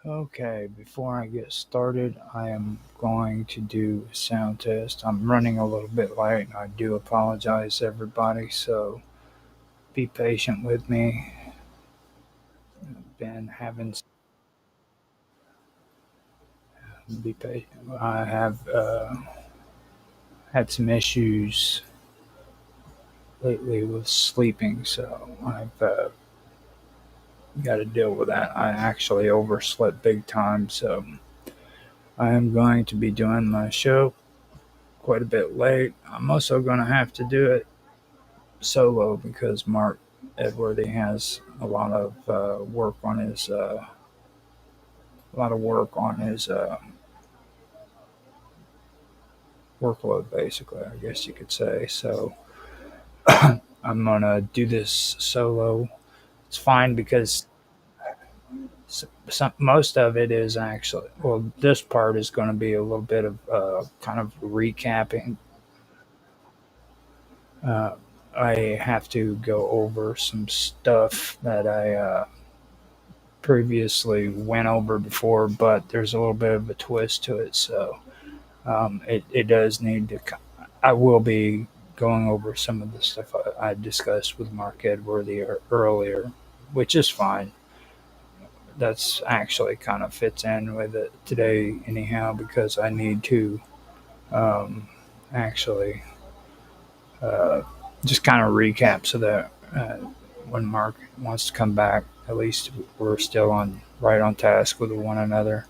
Okay, before I get started, I am going to do a sound test. I'm running a little bit late, and I do apologize, everybody, so be patient with me. Been having be patient. I have had some issues lately with sleeping, so I've got to deal with that. I actually overslept big time, so I am going to be doing my show quite a bit late. I'm also going to have to do it solo because Mark Edwardy has a lot of work on his workload, basically, I guess you could say. So I'm gonna do this solo. It's fine because most of it is actually, well, this part is going to be a little bit of kind of recapping. Uh, I have to go over some stuff that I previously went over before, but there's a little bit of a twist to it. So it does need to. I will be going over some of the stuff I discussed with Mark Edworthy earlier, which is fine. That's actually kind of fits in with it today, anyhow, because I need to um, actually uh, just kind of recap so that when Mark wants to come back, at least we're still on right on task with one another.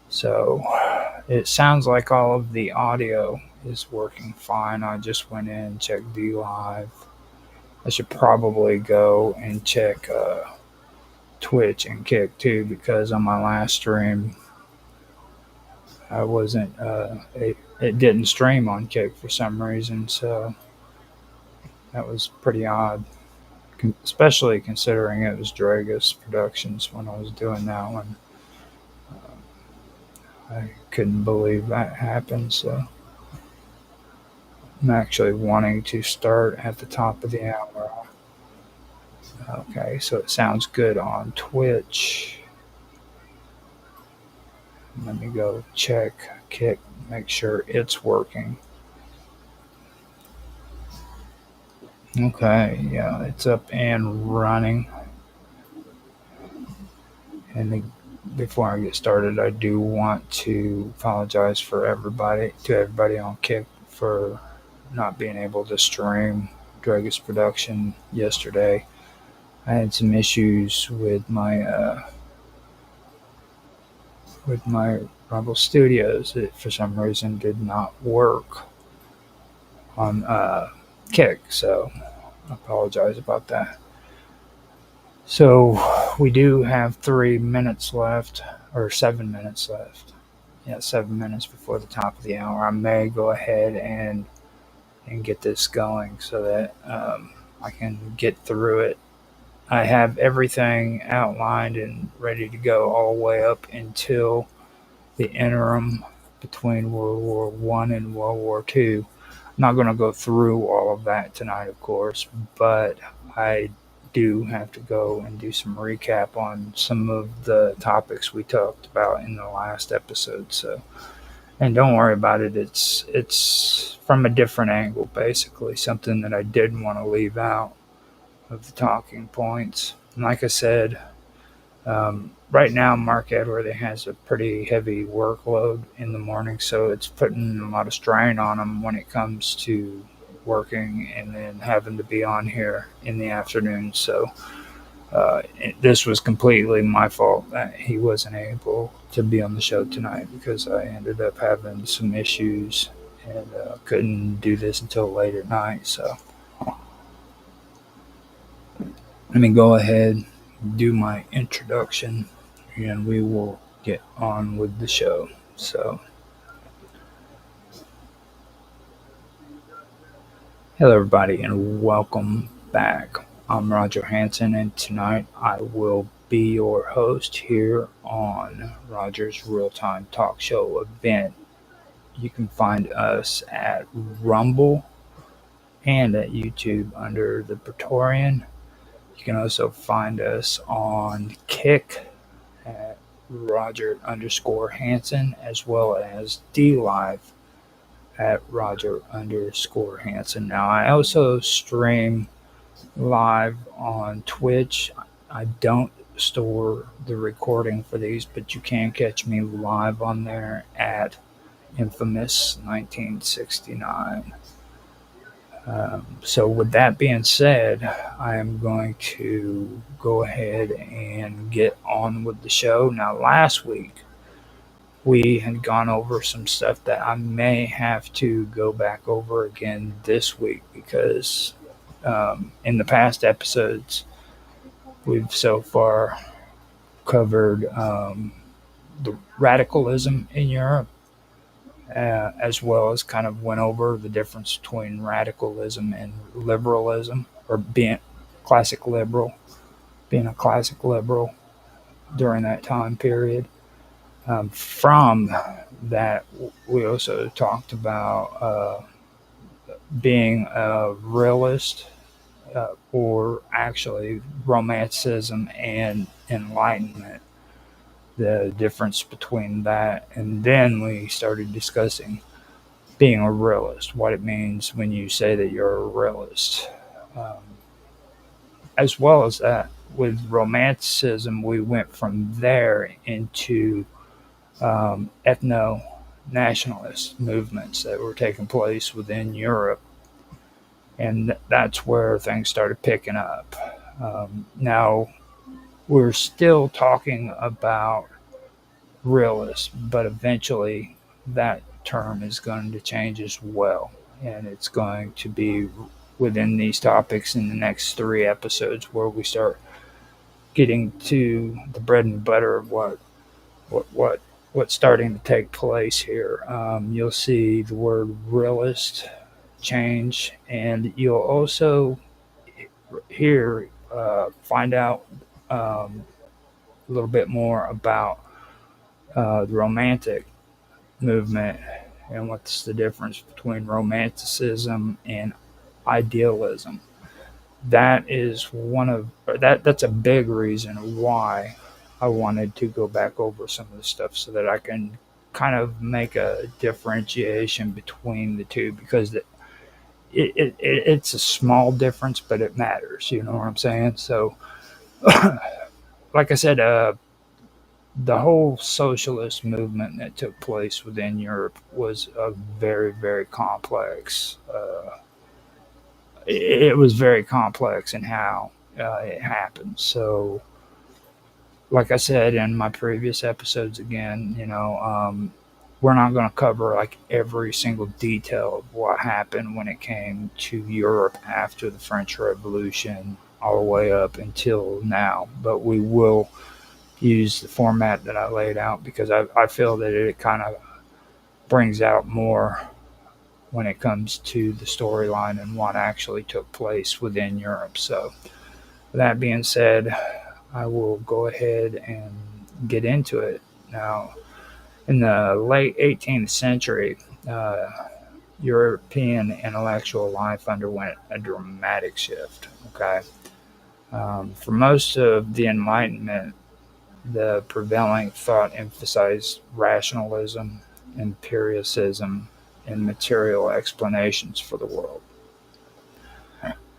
So it sounds like all of the audio is working fine. I just went in and checked D Live. I should probably go and check Twitch and Kick too because on my last stream, I wasn't, it didn't stream on Kick for some reason. So that was pretty odd, especially considering it was Dragus Productions when I was doing that one. I couldn't believe that happened. So I'm actually wanting to start at the top of the hour. Okay, so it sounds good on Twitch. Let me go check Kick, make sure it's working. Okay, yeah, it's up and running. And before I get started, I do want to apologize to everybody on Kick for not being able to stream Dragus production yesterday. I had some issues with my Rumble Studios. It for some reason did not work on Kick, so I apologize about that. So we do have 3 minutes left, or 7 minutes left. Yeah, 7 minutes before the top of the hour. I may go ahead and get this going so that I can get through it. I have everything outlined and ready to go all the way up until the interim between World War One and World War Two. I'm not going to go through all of that tonight, of course, but I do have to go and do some recap on some of the topics we talked about in the last episode. So, and don't worry about it. It's from a different angle, basically something that I didn't want to leave out of the talking points. And like I said, right now, Mark Edworthy has a pretty heavy workload in the morning, so it's putting a lot of strain on him when it comes to working and then having to be on here in the afternoon. So this was completely my fault that he wasn't able to be on the show tonight because I ended up having some issues and couldn't do this until late at night. So let me go ahead, do my introduction, and we will get on with the show. So, hello, everybody, and welcome back. I'm Roger Hanson, and tonight I will be your host here on Roger's Real-Time Talk Show event. You can find us at Rumble and at YouTube under the Praetorian. You can also find us on Kick at Roger_Hansen, as well as DLive at Roger_Hansen. Now, I also stream live on Twitch. I don't store the recording for these, but you can catch me live on there at Infamous 1969. So with that being said, I am going to go ahead and get on with the show. Now, last week we had gone over some stuff that I may have to go back over again this week because in the past episodes we've so far covered the radicalism in Europe, as well as kind of went over the difference between radicalism and liberalism, or being a classic liberal during that time period. From that, we also talked about being a realist, or actually Romanticism and Enlightenment, the difference between that. And then we started discussing being a realist, what it means when you say that you're a realist. As well as that, with Romanticism, we went from there into ethno-nationalist movements that were taking place within Europe. And that's where things started picking up. Now, we're still talking about realists, but eventually that term is going to change as well. And it's going to be within these topics in the next 3 episodes where we start getting to the bread and butter of what's starting to take place here. You'll see the word realist change, and you'll also here find out a little bit more about the Romantic movement and what's the difference between Romanticism and idealism. That is that's a big reason why I wanted to go back over some of the stuff so that I can kind of make a differentiation between the two, because it's a small difference, but it matters. You know what I'm saying? So, like I said, the whole socialist movement that took place within Europe was a very, very complex. It was very complex in how it happened. So, like I said in my previous episodes, again, we're not going to cover like every single detail of what happened when it came to Europe after the French Revolution all the way up until now, but we will use the format that I laid out because I feel that it kind of brings out more when it comes to the storyline and what actually took place within Europe. So, with that being said, I will go ahead and get into it. Now, in the late 18th century, European intellectual life underwent a dramatic shift. Okay, for most of the Enlightenment, the prevailing thought emphasized rationalism, empiricism, and material explanations for the world.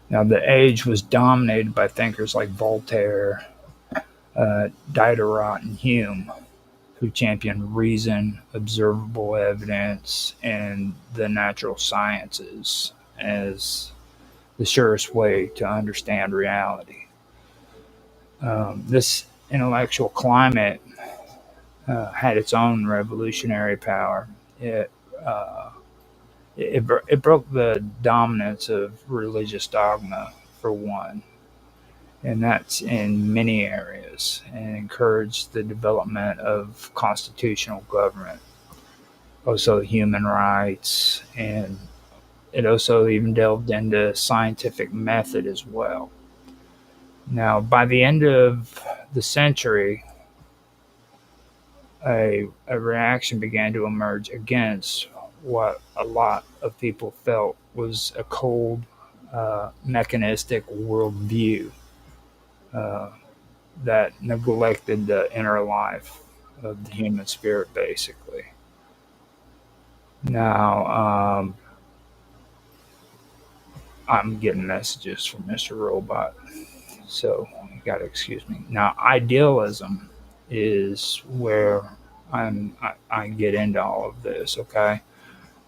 Now, the age was dominated by thinkers like Voltaire, Diderot, and Hume, who championed reason, observable evidence, and the natural sciences as the surest way to understand reality. This intellectual climate had its own revolutionary power. It broke the dominance of religious dogma, for one, and that's in many areas, and encouraged the development of constitutional government, also human rights, and it also even delved into scientific method as well. Now, by the end of the century, a reaction began to emerge against what a lot of people felt was a cold, mechanistic worldview that neglected the inner life. of the human spirit, basically. Now, I'm getting messages from Mr. Robot, so you got to excuse me. Now, idealism is where I get into all of this, okay?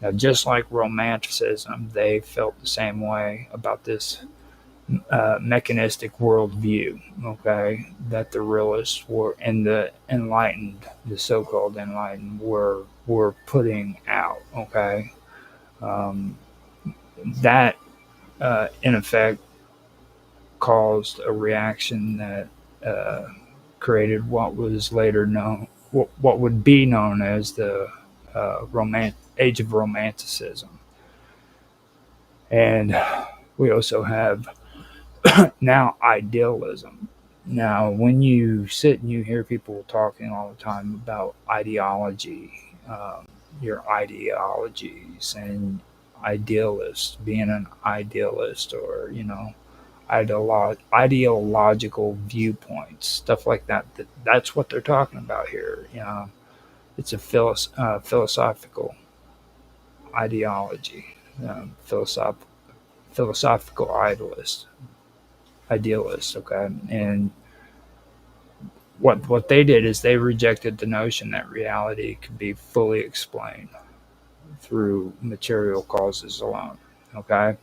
Now, just like Romanticism, they felt the same way about this mechanistic worldview, okay, that the realists were and the enlightened, the so-called enlightened, were putting out, okay. Um, that, in effect, caused a reaction that created what was later known, what would be known as the age of Romanticism, and we also have now idealism. Now, when you sit and you hear people talking all the time about ideology, your ideologies and idealist, being an idealist, or ideological viewpoints, stuff like that. That's what they're talking about here. It's a philosophical ideology, philosophical idealist. Okay, and what they did is they rejected the notion that reality could be fully explained through material causes alone. Okay,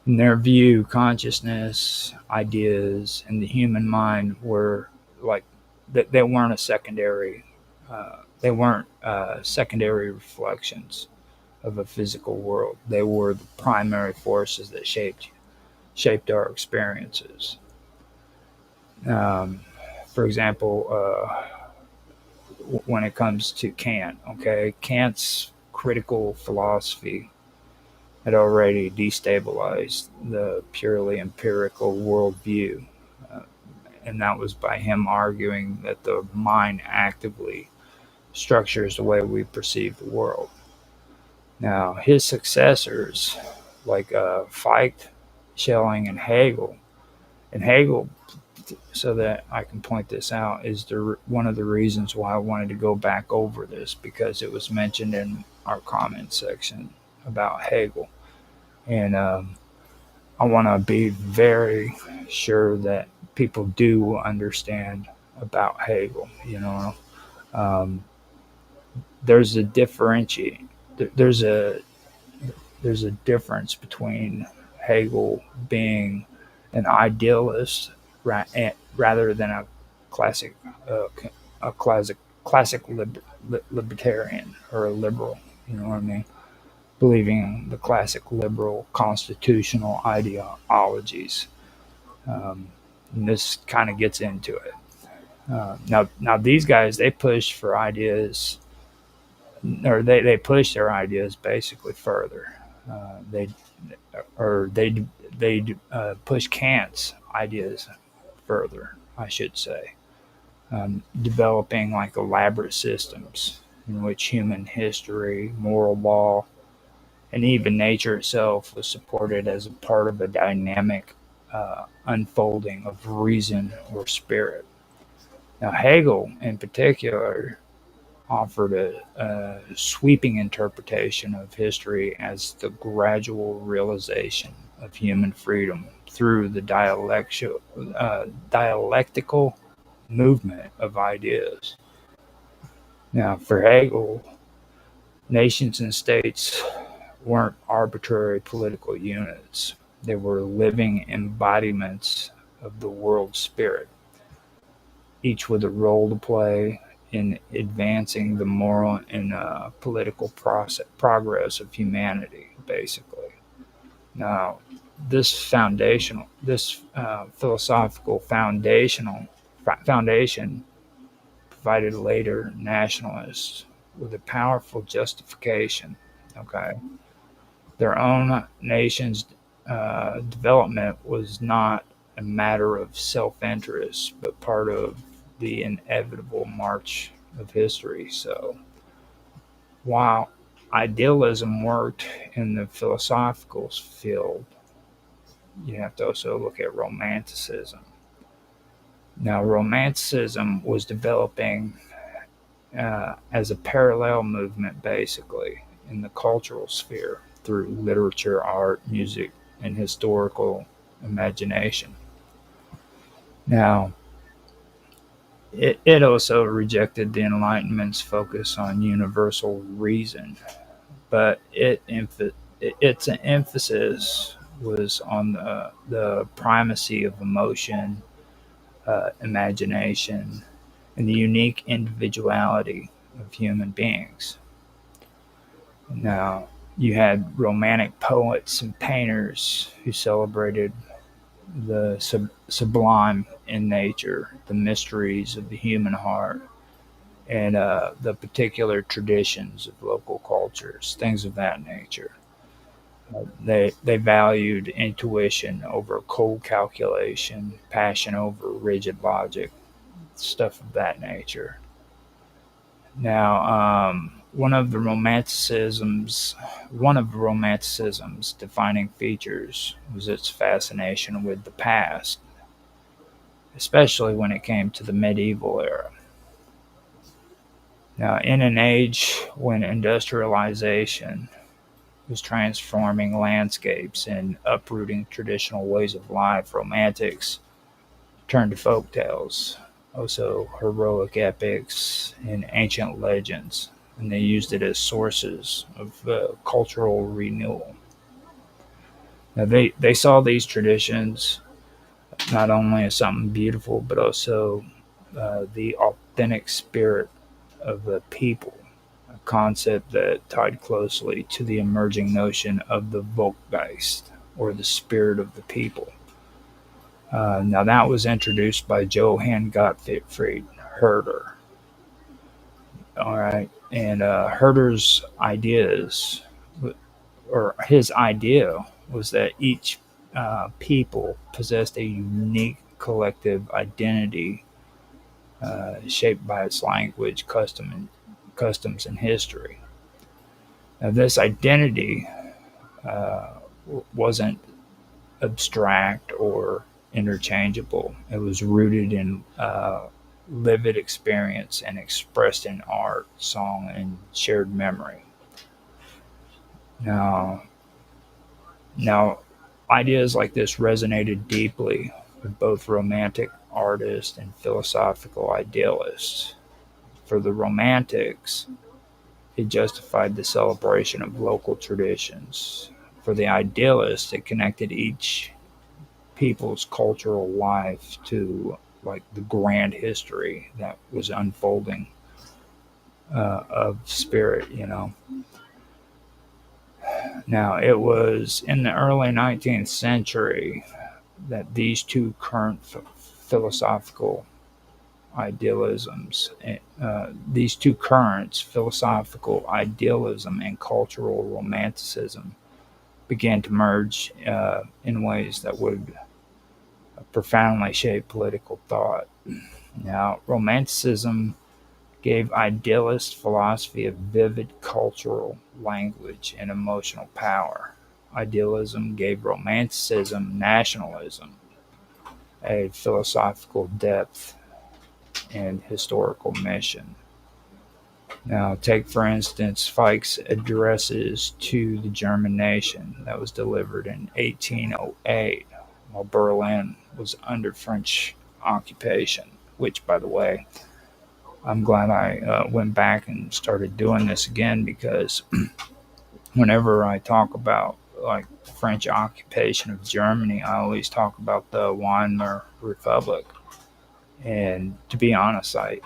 in their view, consciousness, ideas, and the human mind were like they weren't a secondary. They weren't secondary reflections of a physical world. They were the primary forces that shaped our experiences. Um, for example, when it comes to Kant, okay, Kant's critical philosophy had already destabilized the purely empirical worldview. Uh, and that was by him arguing that the mind actively structures the way we perceive the world. Now, his successors, like Fichte, Schelling, and Hegel, so that I can point this out, is one of the reasons why I wanted to go back over this, because it was mentioned in our comment section about Hegel. And I want to be very sure that people do understand about Hegel. Um, there's a differentiate. There's a there's a difference between Hegel being an idealist rather than classic uh, a libertarian or a liberal. You know what I mean? Believing in the classic liberal constitutional ideologies. And this kind of gets into it. Now these guys, they push for ideas, or they push their ideas basically further. They or they push Kant's ideas further, I should say, developing like elaborate systems in which human history, moral law, and even nature itself was supported as a part of a dynamic unfolding of reason or spirit. Now, Hegel, in particular, offered a sweeping interpretation of history as the gradual realization of human freedom through the dialectical movement of ideas. Now, for Hegel, nations and states weren't arbitrary political units. They were living embodiments of the world spirit, each with a role to play in advancing the moral and political progress of humanity, basically. Now, this philosophical foundation provided later nationalists with a powerful justification. Okay, their own nation's development was not a matter of self-interest, but part of the inevitable march of history. So, while idealism worked in the philosophical field, you have to also look at romanticism. Now, Romanticism was developing as a parallel movement, basically, in the cultural sphere through literature, art, music, and historical imagination. Now, it also rejected the Enlightenment's focus on universal reason, but its emphasis was on the primacy of emotion, imagination, and the unique individuality of human beings. Now, you had Romantic poets and painters who celebrated the sublime in nature, the mysteries of the human heart, and the particular traditions of local cultures, things of that nature. They valued intuition over cold calculation, passion over rigid logic, stuff of that nature. Now, one of Romanticism's defining features was its fascination with the past, especially when it came to the medieval era. Now, in an age when industrialization was transforming landscapes and uprooting traditional ways of life, Romantics turned to folk tales, also heroic epics and ancient legends, and they used it as sources of cultural renewal. Now, they saw these traditions not only as something beautiful, but also the authentic spirit of the people, a concept that tied closely to the emerging notion of the Volksgeist, or the spirit of the people. Now, that was introduced by Johann Gottfried Herder. All right, and Herder's ideas, or his idea, was that each people possessed a unique collective identity shaped by its language, customs, and history. Now, this identity wasn't abstract or interchangeable. It was rooted in lived experience and expressed in art, song, and shared memory. Now, now, ideas like this resonated deeply with both romantic artists and philosophical idealists. For the Romantics, it justified the celebration of local traditions. For the idealists, it connected each people's cultural life to like the grand history that was unfolding of spirit, you know. Now, it was in the early 19th century that philosophical idealisms, these two currents, philosophical idealism and cultural romanticism, began to merge in ways that would profoundly shape political thought. Now, Romanticism gave idealist philosophy a vivid cultural language and emotional power. Idealism gave Romanticism nationalism, a philosophical depth and historical mission. Now, take for instance Fichte's addresses to the German nation that was delivered in 1808 while Berlin was under French occupation, which, by the way, I'm glad I went back and started doing this again because whenever I talk about like French occupation of Germany, I always talk about the Weimar Republic. And to be honest, I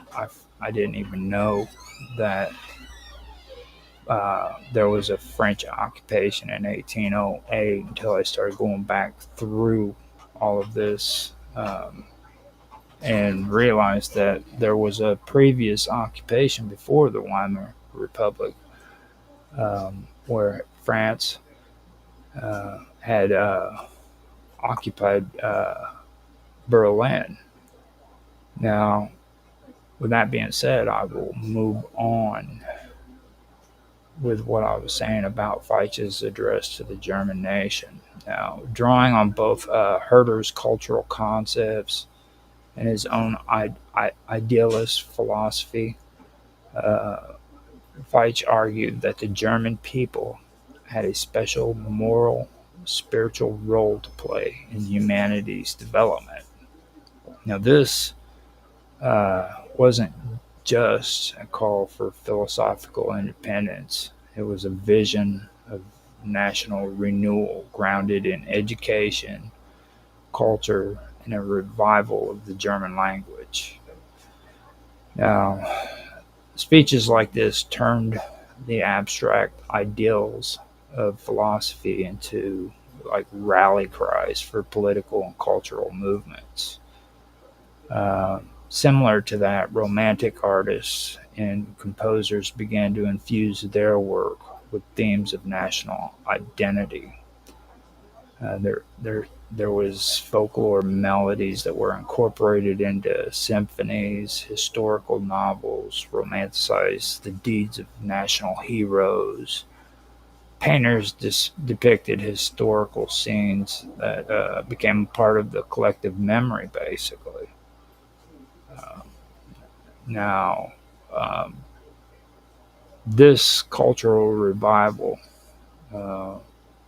didn't even know that there was a French occupation in 1808 until I started going back through all of this and realized that there was a previous occupation before the Weimar Republic where France had occupied Berlin. Now, with that being said, I will move on with what I was saying about Fichte's address to the German nation. Now, drawing on both Herder's cultural concepts and his own idealist philosophy. Fichte argued that the German people had a special moral, spiritual role to play in humanity's development. Now, this wasn't just a call for philosophical independence, it was a vision of national renewal grounded in education, culture, and a revival of the German language. Now, speeches like this turned the abstract ideals of philosophy into like rally cries for political and cultural movements. Similar to that, romantic artists and composers began to infuse their work with themes of national identity. There was folklore melodies that were incorporated into symphonies, historical novels, romanticized the deeds of national heroes. Painters depicted historical scenes that became part of the collective memory, basically. Now, um, this cultural revival uh,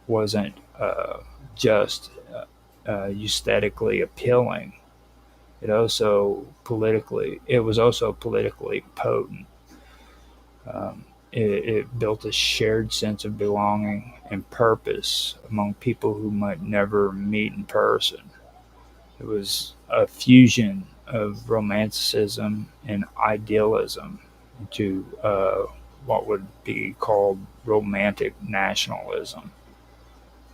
wasn't just aesthetically appealing. It was also politically potent. It built a shared sense of belonging and purpose among people who might never meet in person. It was a fusion of romanticism and idealism into what would be called romantic nationalism,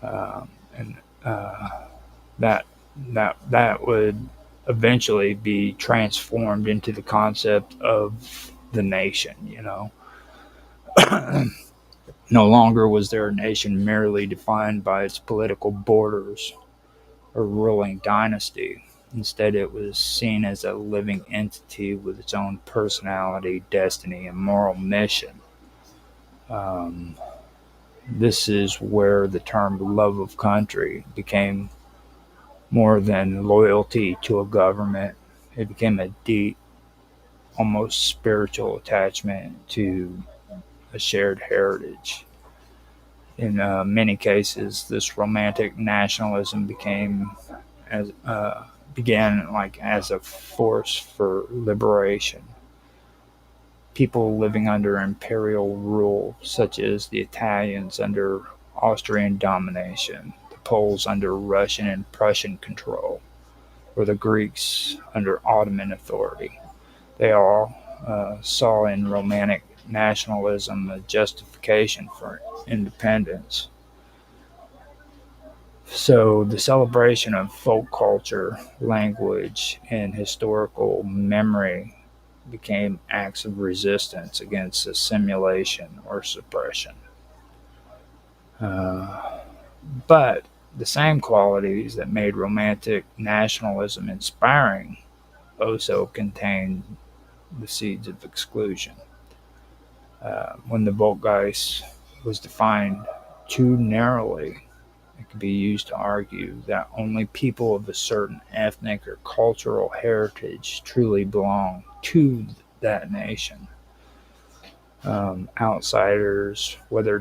and that that would eventually be transformed into the concept of the nation. No longer was there a nation merely defined by its political borders or ruling dynasty. Instead, it was seen as a living entity with its own personality, destiny, and moral mission. Um, this is where the term love of country became more than loyalty to a government. It became a deep, almost spiritual attachment to a shared heritage. In many cases, this romantic nationalism began like as a force for liberation. People living under imperial rule, such as the Italians under Austrian domination, the Poles under Russian and Prussian control, or the Greeks under Ottoman authority. They all saw in romantic nationalism a justification for independence. So the celebration of folk culture, language, and historical memory became acts of resistance against assimilation or suppression. Uh, but the same qualities that made romantic nationalism inspiring also contained the seeds of exclusion. When the Volksgeist was defined too narrowly, it could be used to argue that only people of a certain ethnic or cultural heritage truly belong to that nation. Outsiders, whether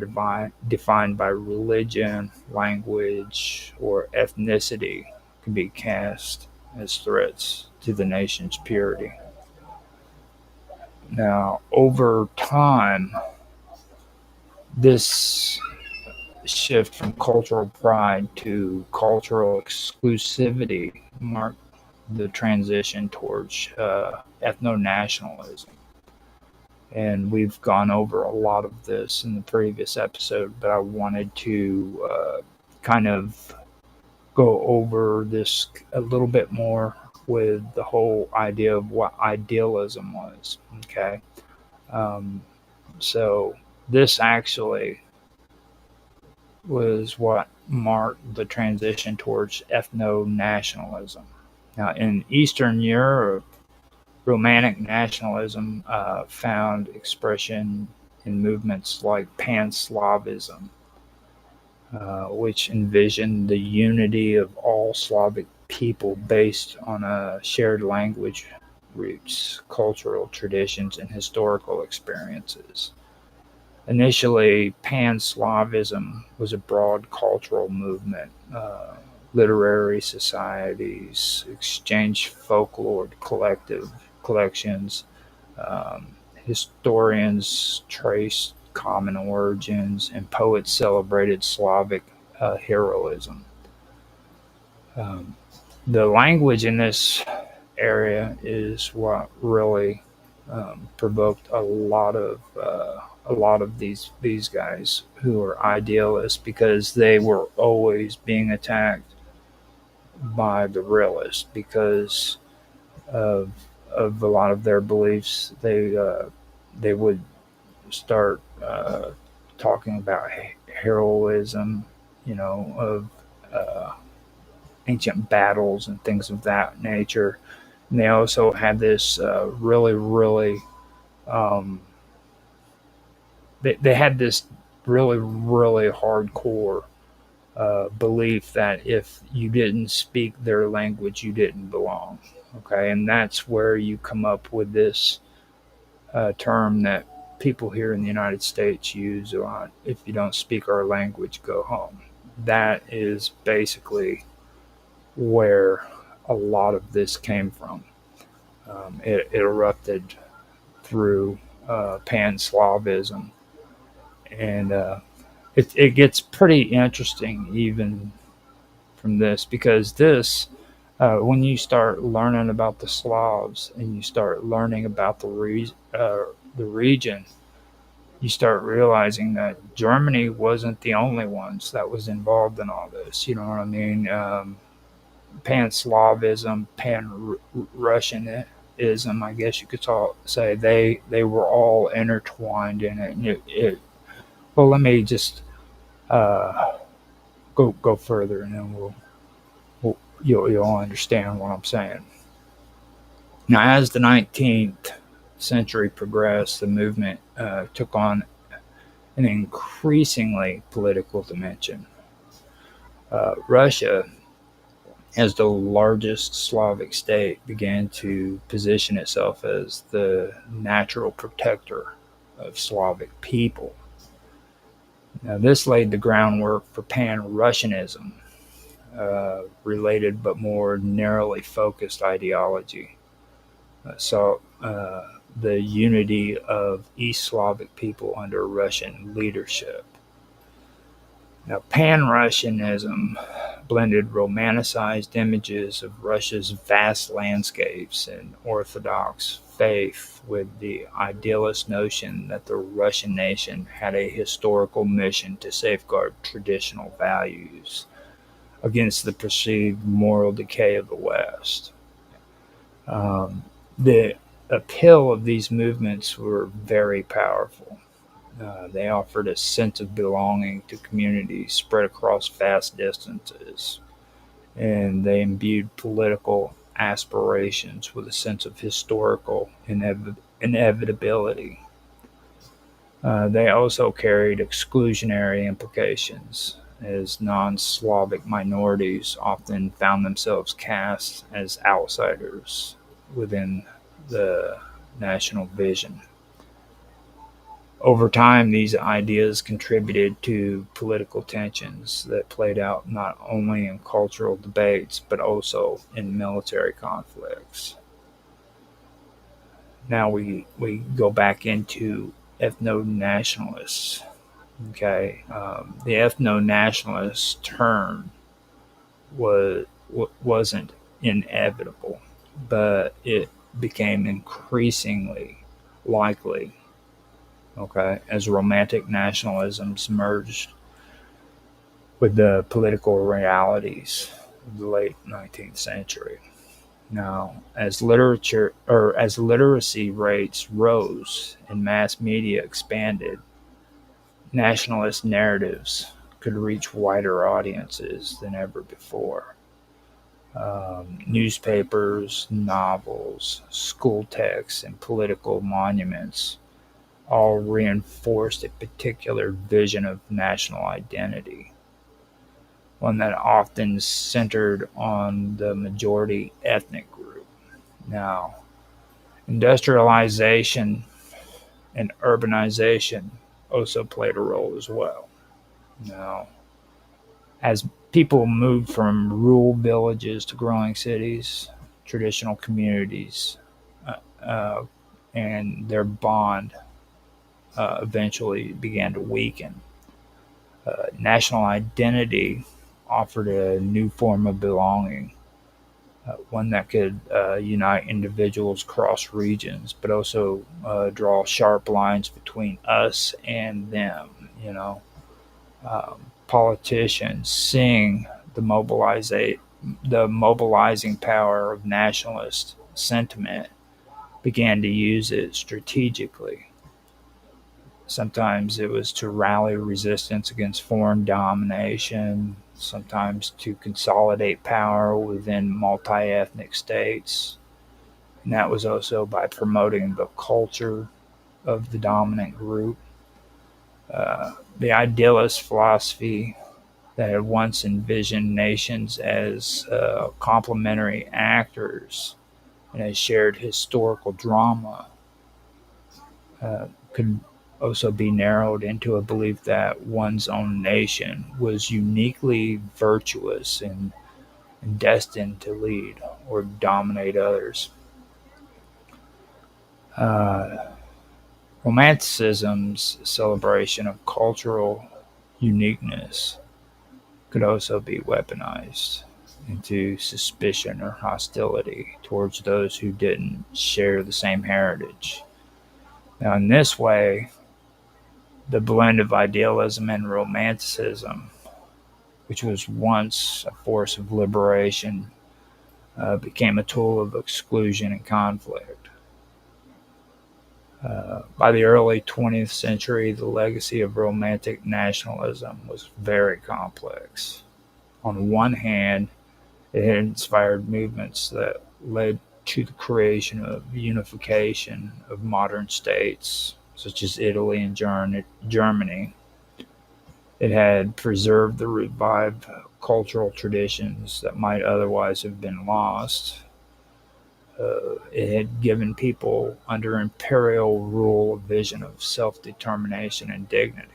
defined by religion, language, or ethnicity, can be cast as threats to the nation's purity. Now, over time, this shift from cultural pride to cultural exclusivity marked the transition towards ethno-nationalism. And we've gone over a lot of this in the previous episode, but I wanted to kind of go over this a little bit more with the whole idea of what idealism was. Okay. Um, so this actually was what marked the transition towards ethno-nationalism. Now, in Eastern Europe, Romantic nationalism found expression in movements like Pan-Slavism, which envisioned the unity of all Slavic people based on a shared language, roots, cultural traditions, and historical experiences. Initially, Pan-Slavism was a broad cultural movement. Literary societies exchanged folklore collections. Historians traced common origins, and poets celebrated Slavic heroism. Um, the language in this area is what really provoked a lot of these guys who are idealists, because they were always being attacked by the realists because of a lot of their beliefs. They would start talking about heroism, of uh, ancient battles and things of that nature. And they also had this um, they had this really hardcore belief that if you didn't speak their language, you didn't belong. Okay, and that's where you come up with this term that people here in the United States use a lot. If you don't speak our language, go home. That is basically where a lot of this came from. It erupted through Pan-Slavism, and it gets pretty interesting even from this, because this when you start learning about the Slavs and you start learning about the region, you start realizing that Germany wasn't the only ones that was involved in all this. You know what I mean? Pan-Slavism, Pan-Russianism, I guess you could say they were all intertwined in it. And well, let me just uh, go further, and then you'll understand what I'm saying. Now, as the 19th century progressed, the movement took on an increasingly political dimension. Russia, as the largest Slavic state, began to position itself as the natural protector of Slavic people. Now, this laid the groundwork for Pan-Russianism, related but more narrowly focused ideology. The unity of East Slavic people under Russian leadership. Now, Pan-Russianism blended romanticized images of Russia's vast landscapes and Orthodox faith with the idealist notion that the Russian nation had a historical mission to safeguard traditional values against the perceived moral decay of the West. The appeal of these movements were very powerful. They offered a sense of belonging to communities spread across vast distances, and they imbued political aspirations with a sense of historical inevitability. They also carried exclusionary implications, as non Slavic minorities often found themselves cast as outsiders within the national vision. Over time, these ideas contributed to political tensions that played out not only in cultural debates but also in military conflicts. Now we go back into ethno nationalists. Okay, the ethno nationalist turn wasn't inevitable, but it became increasingly likely. Okay, as romantic nationalisms merged with the political realities of the late 19th century. Now, as literacy rates rose and mass media expanded, nationalist narratives could reach wider audiences than ever before. Newspapers, novels, school texts, and political monuments all reinforced a particular vision of national identity. one that often centered on the majority ethnic group. Now, industrialization and urbanization also played a role as well. Now, as people moved from rural villages to growing cities, traditional communities, uh, and their bond eventually began to weaken. National identity offered a new form of belonging, one that could unite individuals across regions, but also draw sharp lines between us and them. Politicians seeing the mobilizing power of nationalist sentiment began to use it strategically. Sometimes it was to rally resistance against foreign domination, sometimes to consolidate power within multi ethnic states. And that was also by promoting the culture of the dominant group. The idealist philosophy that had once envisioned nations as complementary actors in a shared historical drama could also be narrowed into a belief that one's own nation was uniquely virtuous and destined to lead or dominate others. Uh, Romanticism's celebration of cultural uniqueness could also be weaponized into suspicion or hostility towards those who didn't share the same heritage. Now, in this way, the blend of idealism and romanticism, which was once a force of liberation, became a tool of exclusion and conflict. By the early 20th century, the legacy of romantic nationalism was very complex. On one hand, it had inspired movements that led to the creation of unification of modern states, such as Italy and Germany. It had preserved the revived cultural traditions that might otherwise have been lost. It had given people under imperial rule a vision of self determination and dignity.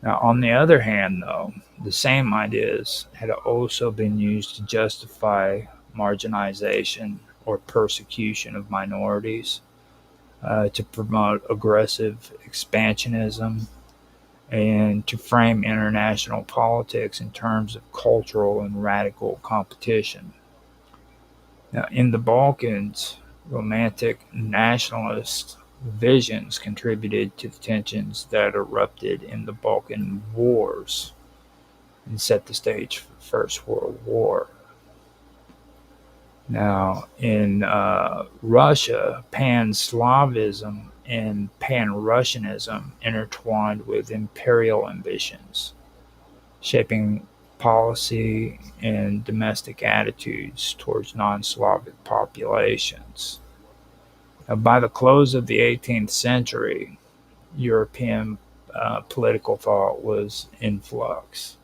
Now, on the other hand, though, the same ideas had also been used to justify marginalization or persecution of minorities, to promote aggressive expansionism, and to frame international politics in terms of cultural and radical competition. Now, in the Balkans, romantic nationalist visions contributed to the tensions that erupted in the Balkan Wars and set the stage for the First World War. Now, in Russia, Pan-Slavism and Pan-Russianism intertwined with imperial ambitions, shaping policy and domestic attitudes towards non-Slavic populations. Now, by the close of the 18th century, European political thought was in flux.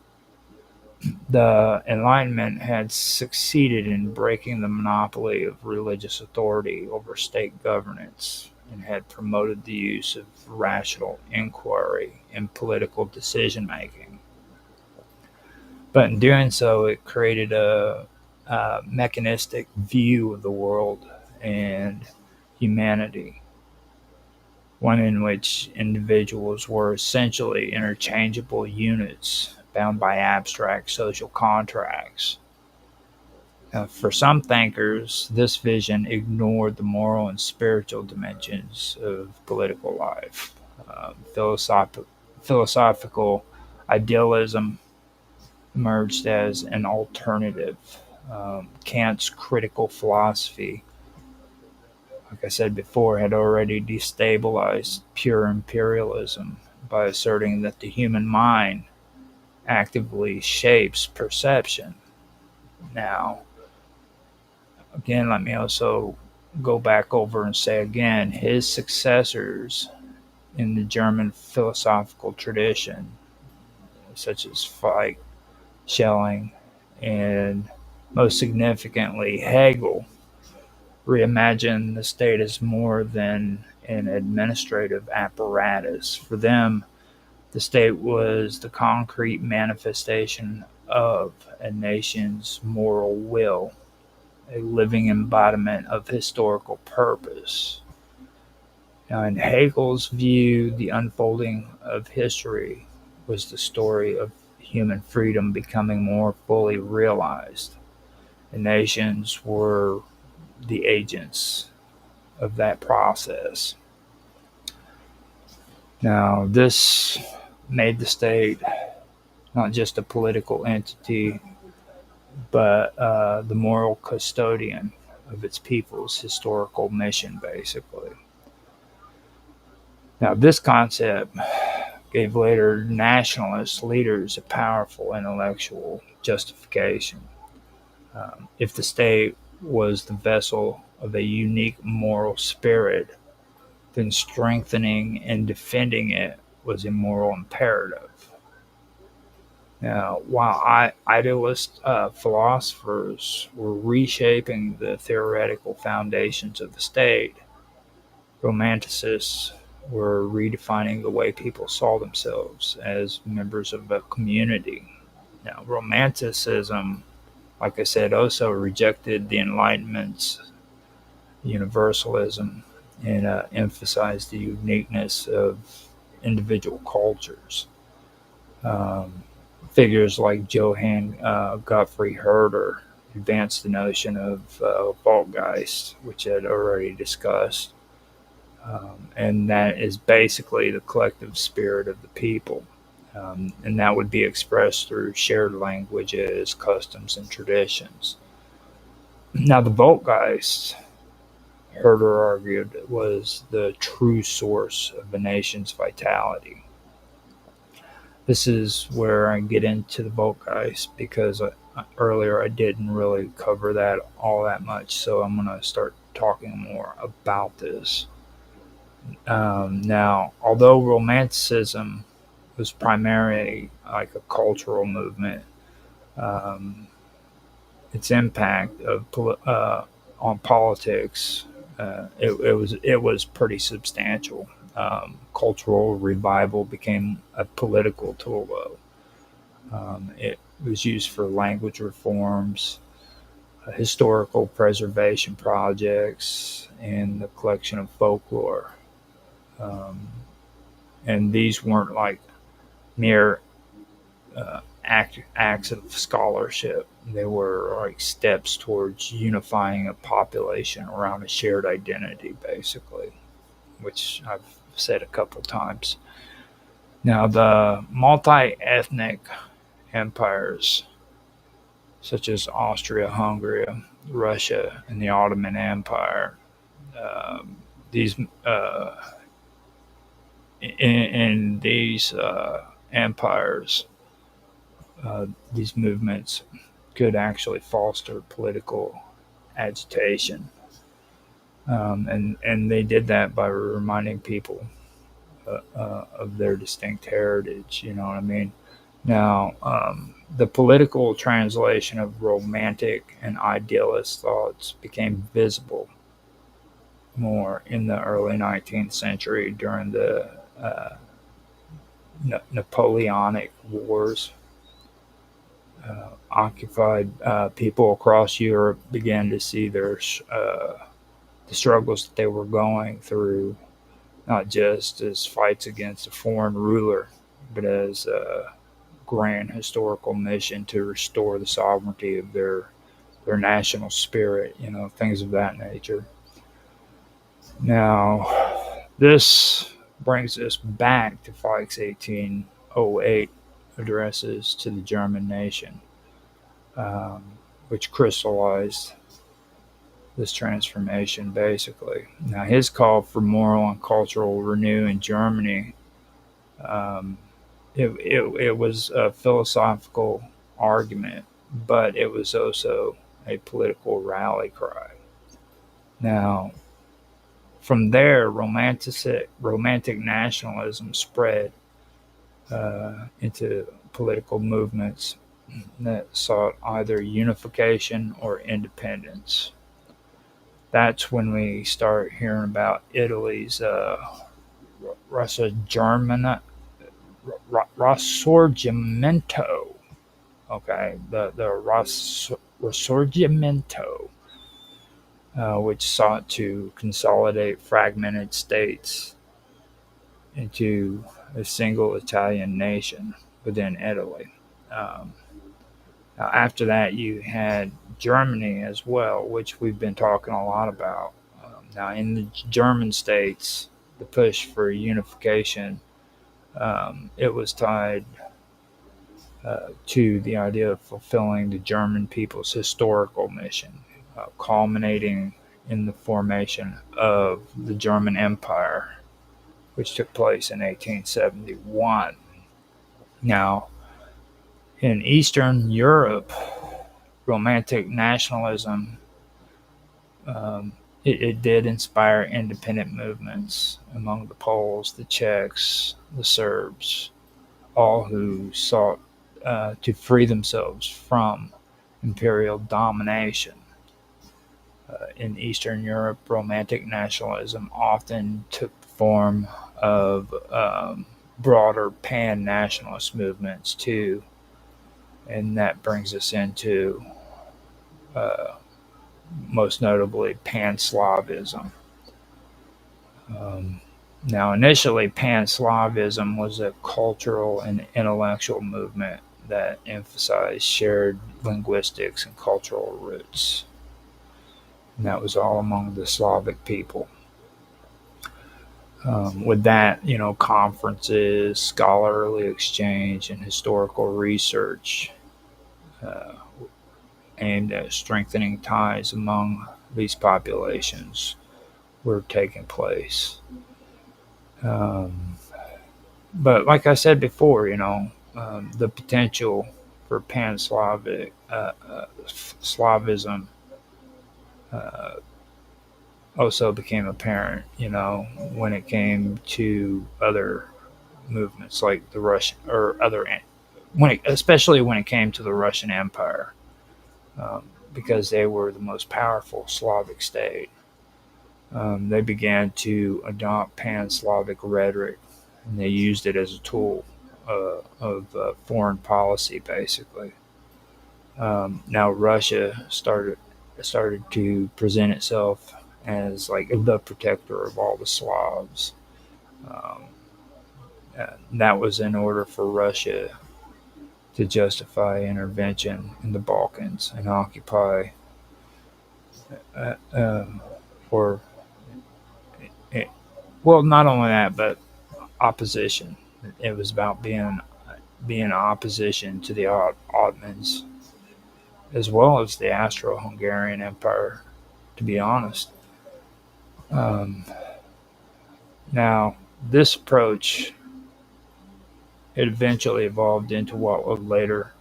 The Enlightenment had succeeded in breaking the monopoly of religious authority over state governance and had promoted the use of rational inquiry in political decision making. But in doing so, it created a mechanistic view of the world and humanity, one in which individuals were essentially interchangeable units bound by abstract social contracts. For some thinkers, this vision ignored the moral and spiritual dimensions of political life. Philosophical idealism emerged as an alternative. Kant's critical philosophy, like I said before, had already destabilized pure imperialism by asserting that the human mind actively shapes perception. Now, again, let me also go back over and say again, his successors in the German philosophical tradition, such as Schelling, and most significantly, Hegel reimagined the state as more than an administrative apparatus. For them, the state was the concrete manifestation of a nation's moral will, a living embodiment of historical purpose. Now, in Hegel's view, the unfolding of history was the story of human freedom becoming more fully realized. The nations were the agents of that process. Now, this made the state not just a political entity, but the moral custodian of its people's historical mission, basically. Now, this concept gave later nationalist leaders a powerful intellectual justification. If the state was the vessel of a unique moral spirit, then strengthening and defending it was a moral imperative. Now, while idealist philosophers were reshaping the theoretical foundations of the state, romanticists were redefining the way people saw themselves as members of a community. Now, Romanticism, like I said, also rejected the Enlightenment's universalism and emphasized the uniqueness of individual cultures. Figures like Johann Gottfried Herder advanced the notion of Volksgeist, which I had already discussed. And that is basically the collective spirit of the people. And that would be expressed through shared languages, customs, and traditions. Now, the Volksgeist, Herder argued, was the true source of a nation's vitality. This is where I get into the Volksgeist because earlier I didn't really cover that all that much, so I'm going to start talking more about this. Now, although Romanticism was primarily like a cultural movement, its impact on politics it was pretty substantial. Cultural revival became a political tool, though. It was used for language reforms, historical preservation projects, and the collection of folklore. And these weren't like mere acts of scholarship. They were like steps towards unifying a population around a shared identity, basically, which I've said a couple times. Now, the multi-ethnic empires, such as Austria-Hungary, Russia, and the Ottoman Empire, these in these empires, these movements could actually foster political agitation. And they did that by reminding people of their distinct heritage, you know what I mean? Now, the political translation of romantic and idealist thoughts became visible more in the early 19th century during the Napoleonic Wars. Occupied people across Europe began to see the struggles that they were going through, not just as fights against a foreign ruler, but as a grand historical mission to restore the sovereignty of their national spirit, you know, things of that nature. Now, this brings us back to Fikes' 1808 addresses to the German nation, which crystallized this transformation, basically. Now, his call for moral and cultural renewal in Germany, it was a philosophical argument, but it was also a political rally cry. Now, from there, romantic nationalism spread into political movements that sought either unification or independence. That's when we start hearing about Italy's Risorgimento. Risorgimento. Okay, the Risorgimento, which sought to consolidate fragmented states into a single Italian nation within Italy. Um, Now, after that, you had Germany as well, which we've been talking a lot about. Now, in the German states, the push for unification, it was tied to the idea of fulfilling the German people's historical mission, culminating in the formation of the German Empire, which took place in 1871. Now, in Eastern Europe, Romantic nationalism, it did inspire independent movements among the Poles, the Czechs, the Serbs, all who sought to free themselves from imperial domination. In Eastern Europe, Romantic nationalism often took the form of broader pan nationalist movements too, and that brings us into uh, most notably Pan-Slavism. Um, Now, initially, Pan-Slavism was a cultural and intellectual movement that emphasized shared linguistics and cultural roots, and that was all among the Slavic people. With that, conferences, scholarly exchange, and historical research uh, aimed at strengthening ties among these populations were taking place. Um, but like I said before, the potential for pan-Slavic Slavism uh, also became apparent, when it came to other movements like the Russian or other, especially when it came to the Russian Empire, because they were the most powerful Slavic state. They began to adopt pan-Slavic rhetoric, and they used it as a tool of foreign policy, basically. Now Russia started to present itself as like the protector of all the Slavs. Um, that was in order for Russia to justify intervention in the Balkans and occupy, uh, um, or well, not only that, but opposition. It was about being opposition to the Ottomans as well as the Austro-Hungarian Empire. To be honest, um, now this approach it eventually evolved into what would later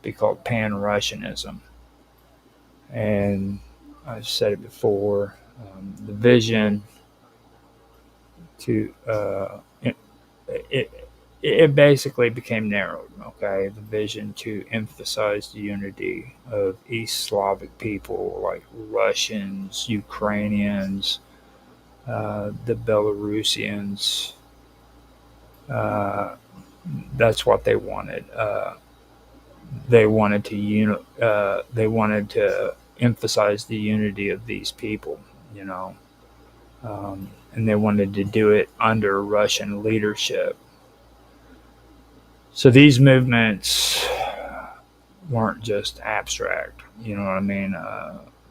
be called Pan-Russianism, and I've said it before. The vision to it, it basically became narrowed. Okay, the vision to emphasize the unity of East Slavic people like Russians, Ukrainians, the Belarusians. Uh, that's what they wanted. They wanted to emphasize the unity of these people. And they wanted to do it under Russian leadership. So these movements weren't just abstract. You know what I mean?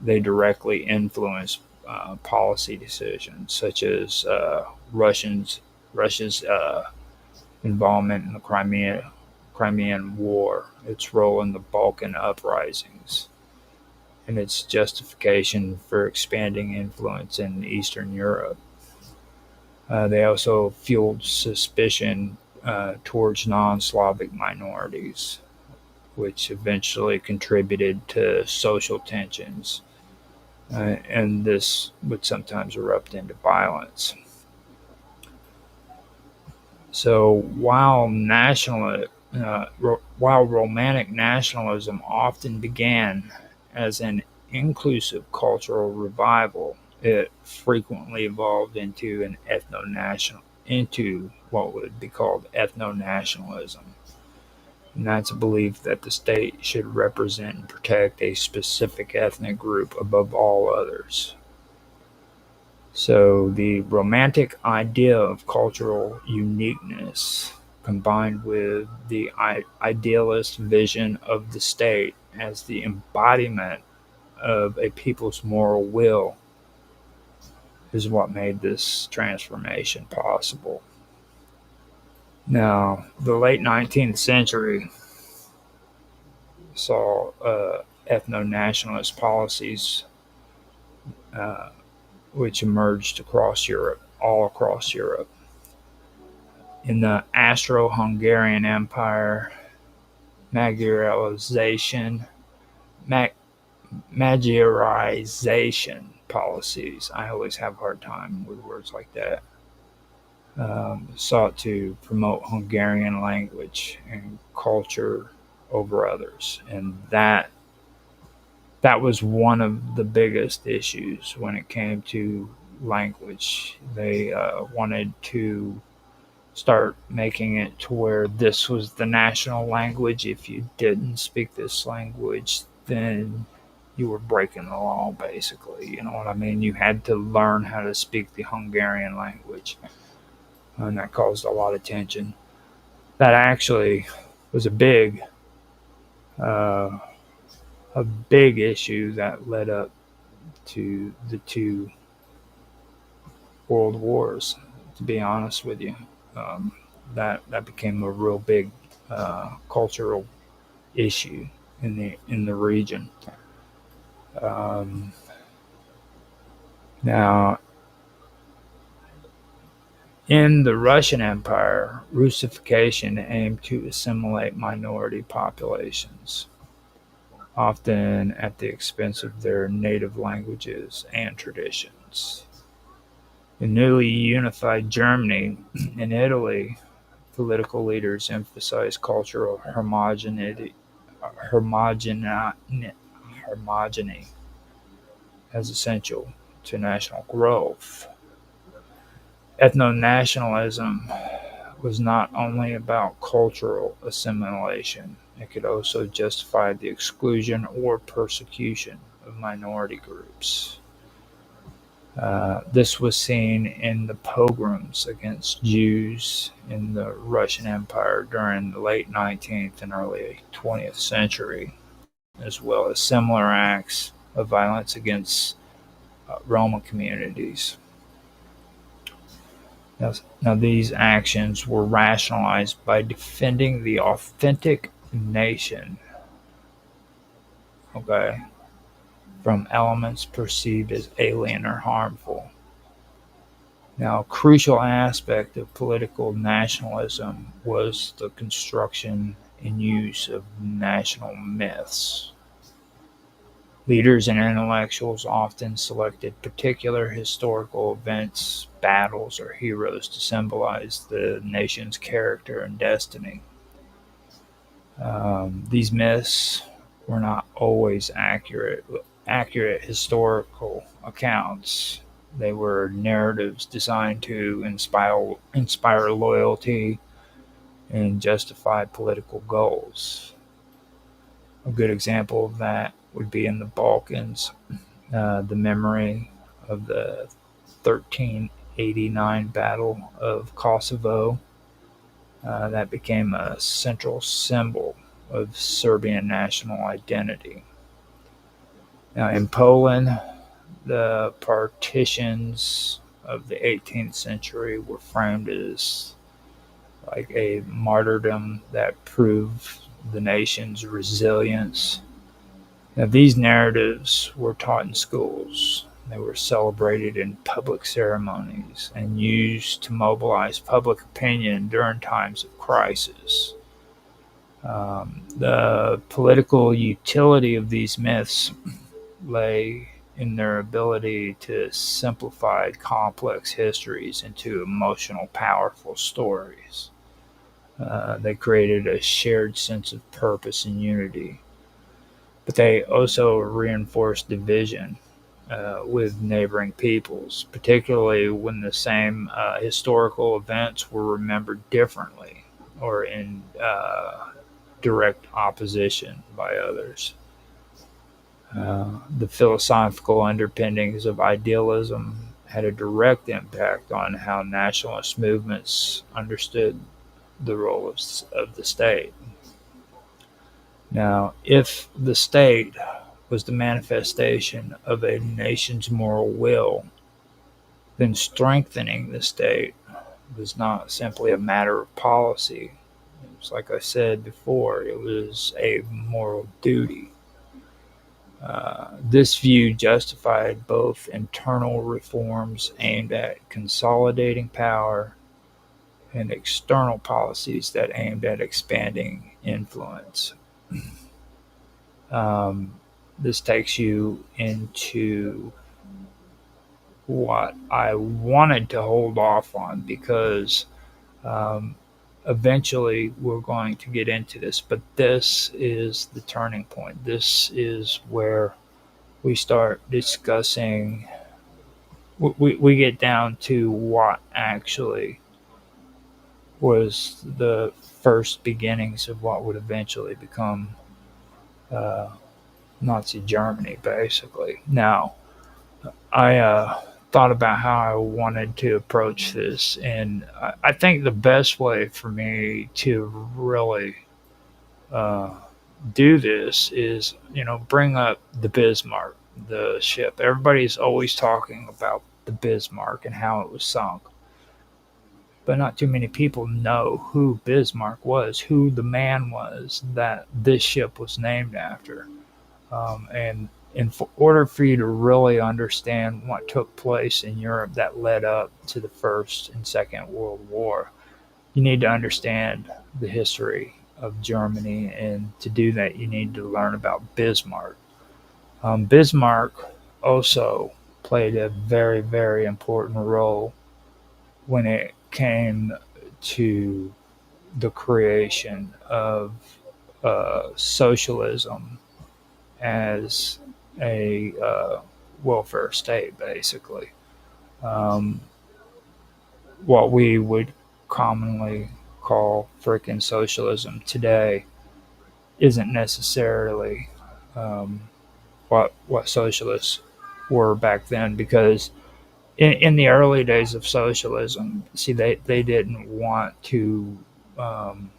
They directly influenced policy decisions, such as Russia's involvement in the Crimean War, its role in the Balkan uprisings, and its justification for expanding influence in Eastern Europe. They also fueled suspicion towards non-Slavic minorities, which eventually contributed to social tensions, and this would sometimes erupt into violence. So while While Romantic nationalism often began as an inclusive cultural revival, it frequently evolved into what would be called ethno-nationalism. And that's a belief that the state should represent and protect a specific ethnic group above all others. So the Romantic idea of cultural uniqueness combined with the idealist vision of the state as the embodiment of a people's moral will is what made this transformation possible. Now, the late 19th century saw ethno-nationalist policies uh, which emerged all across Europe. In the Austro-Hungarian Empire, Magyarization, Magyarization policies, I always have a hard time with words like that, sought to promote Hungarian language and culture over others. And that was one of the biggest issues when it came to language. They wanted to start making it to where this was the national language. If you didn't speak this language, then you were breaking the law, basically. You know what I mean? You had to learn how to speak the Hungarian language. And that caused a lot of tension. That actually was uh, a big issue that led up to the two world wars, to be honest with you. Um, that became a real big cultural issue in the region. Um, Now, in the Russian Empire, Russification aimed to assimilate minority populations, often at the expense of their native languages and traditions. In newly unified Germany and Italy, political leaders emphasized cultural homogeny as essential to national growth. Ethno-nationalism was not only about cultural assimilation, it could also justify the exclusion or persecution of minority groups. This was seen in the pogroms against Jews in the Russian Empire during the late 19th and early 20th century, as well as similar acts of violence against Roma communities. Now, these actions were rationalized by defending the authentic nation, okay, from elements perceived as alien or harmful. Now, a crucial aspect of political nationalism was the construction and use of national myths. Leaders and intellectuals often selected particular historical events, battles, or heroes to symbolize the nation's character and destiny. These myths were not always accurate historical accounts. They were narratives designed to inspire loyalty and justify political goals. A good example of that would be in the Balkans, the memory of the 1389 Battle of Kosovo. That became a central symbol of Serbian national identity. Now, in Poland, the partitions of the 18th century were framed as like a martyrdom that proved the nation's resilience. Now, these narratives were taught in schools. They were celebrated in public ceremonies and used to mobilize public opinion during times of crisis. The political utility of these myths lay in their ability to simplify complex histories into emotional, powerful stories. They created a shared sense of purpose and unity, but they also reinforced division with neighboring peoples, particularly when the same historical events were remembered differently or in direct opposition by others. The philosophical underpinnings of idealism had a direct impact on how nationalist movements understood the role of the state. Now, if the state was the manifestation of a nation's moral will, then strengthening the state was not simply a matter of policy. It was, like I said before, it was a moral duty. This view justified both internal reforms aimed at consolidating power and external policies that aimed at expanding influence. Um, this takes you into what I wanted to hold off on because um, eventually we're going to get into this, but this is the turning point. This is where we start discussing, we get down to what actually was the first beginnings of what would eventually become uh, Nazi Germany, basically. Now, I thought about how I wanted to approach this, and I think the best way for me to really uh, do this is, bring up the Bismarck, the ship. Everybody's always talking about the Bismarck and how it was sunk, but not too many people know who Bismarck was, who the man was that this ship was named after. And in order for you to really understand what took place in Europe that led up to the First and Second World War, you need to understand the history of Germany. And to do that, you need to learn about Bismarck. Bismarck also played a very, very important role when it came to the creation of socialism as a welfare state, basically. Um, what we would commonly call frickin' socialism today isn't necessarily um, what socialists were back then, because in the early days of socialism, see, they didn't want to um,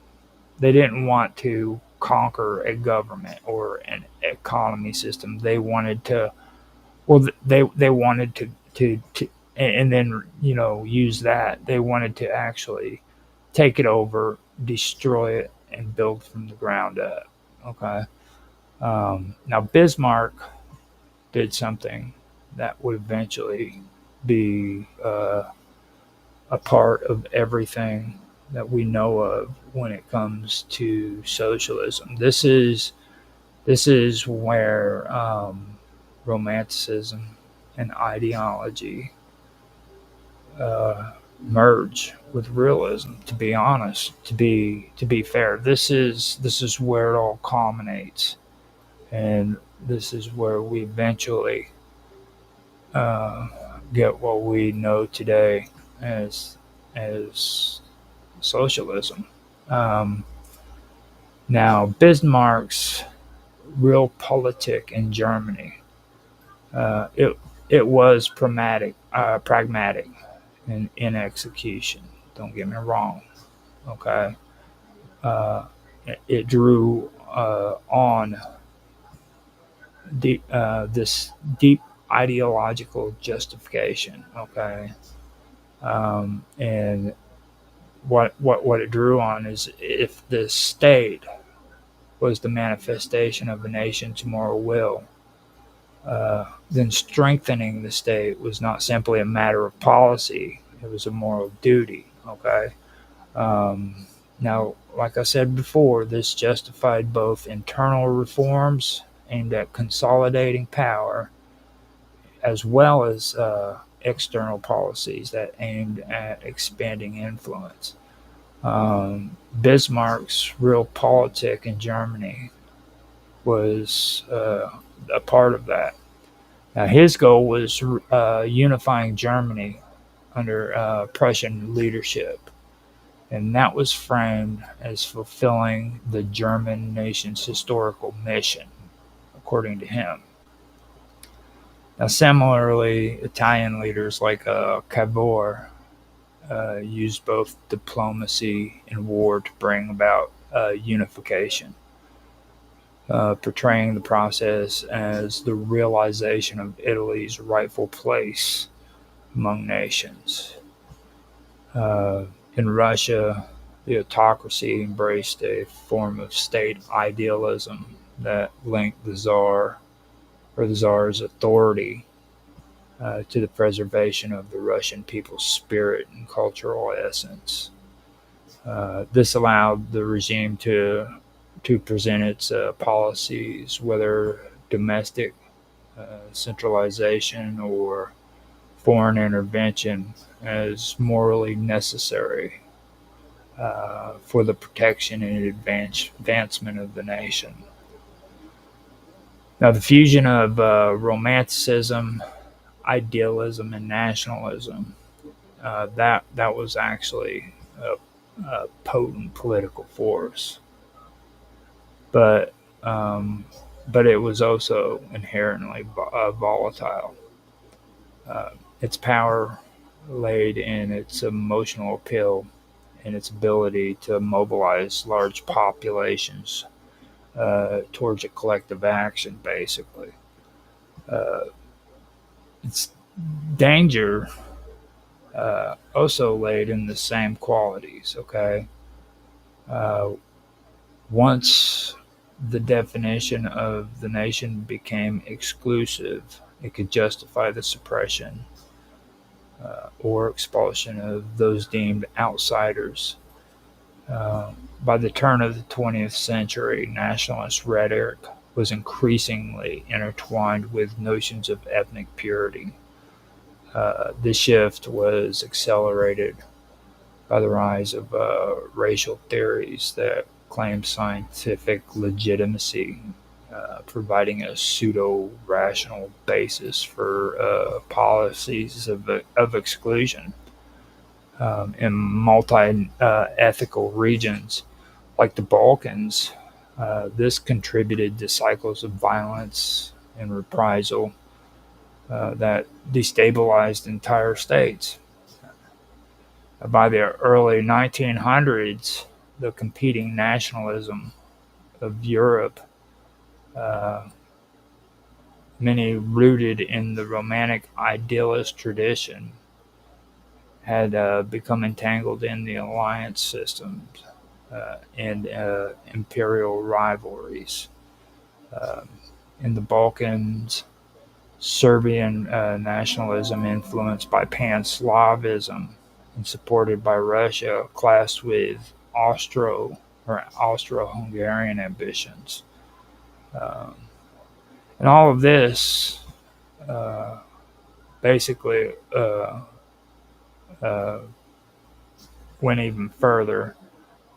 they didn't want to conquer a government or an economy system. They wanted to, well, they wanted to and then, use that. They wanted to actually take it over, destroy it, and build from the ground up. Okay. Now Bismarck did something that would eventually be a part of everything that we know of when it comes to socialism. This is where romanticism and ideology merge with realism. To be honest, to be fair, this is where it all culminates, and this is where we eventually uh, get what we know today as socialism. Um, Now, Bismarck's realpolitik in Germany, it was pragmatic in execution. Don't get me wrong. Okay, it drew on this deep ideological justification. Okay, and what it drew on is, if the state was the manifestation of a nation's moral will, then strengthening the state was not simply a matter of policy, it was a moral duty. Okay. Now, like I said before, this justified both internal reforms aimed at consolidating power, as well as external policies that aimed at expanding influence. Bismarck's Realpolitik in Germany was a part of that. Now, his goal was unifying Germany under Prussian leadership, and that was framed as fulfilling the German nation's historical mission, according to him. Now, similarly, Italian leaders like Cavour used both diplomacy and war to bring about unification, portraying the process as the realization of Italy's rightful place among nations. In Russia, the autocracy embraced a form of state idealism that linked the Tsar or the Tsar's authority to the preservation of the Russian people's spirit and cultural essence. This allowed the regime to present its policies, whether domestic centralization or foreign intervention, as morally necessary for the protection and advancement of the nation. Now, the fusion of Romanticism, idealism, and nationalism, that was actually a potent political force, but it was also inherently volatile. Its power laid in its emotional appeal and its ability to mobilize large populations towards a collective action, basically. Its danger also laid in the same qualities, okay? Once the definition of the nation became exclusive, it could justify the suppression or expulsion of those deemed outsiders. By the turn of the 20th century, nationalist rhetoric was increasingly intertwined with notions of ethnic purity. This shift was accelerated by the rise of racial theories that claimed scientific legitimacy, providing a pseudo-rational basis for policies of exclusion. In multi-ethical regions like the Balkans, this contributed to cycles of violence and reprisal that destabilized entire states. By the early 1900s, the competing nationalism of Europe, many rooted in the Romantic idealist tradition, had become entangled in the alliance systems and imperial rivalries. In the Balkans, Serbian nationalism, influenced by Pan-Slavism and supported by Russia, clashed with Austro-Hungarian ambitions. And all of this basically went even further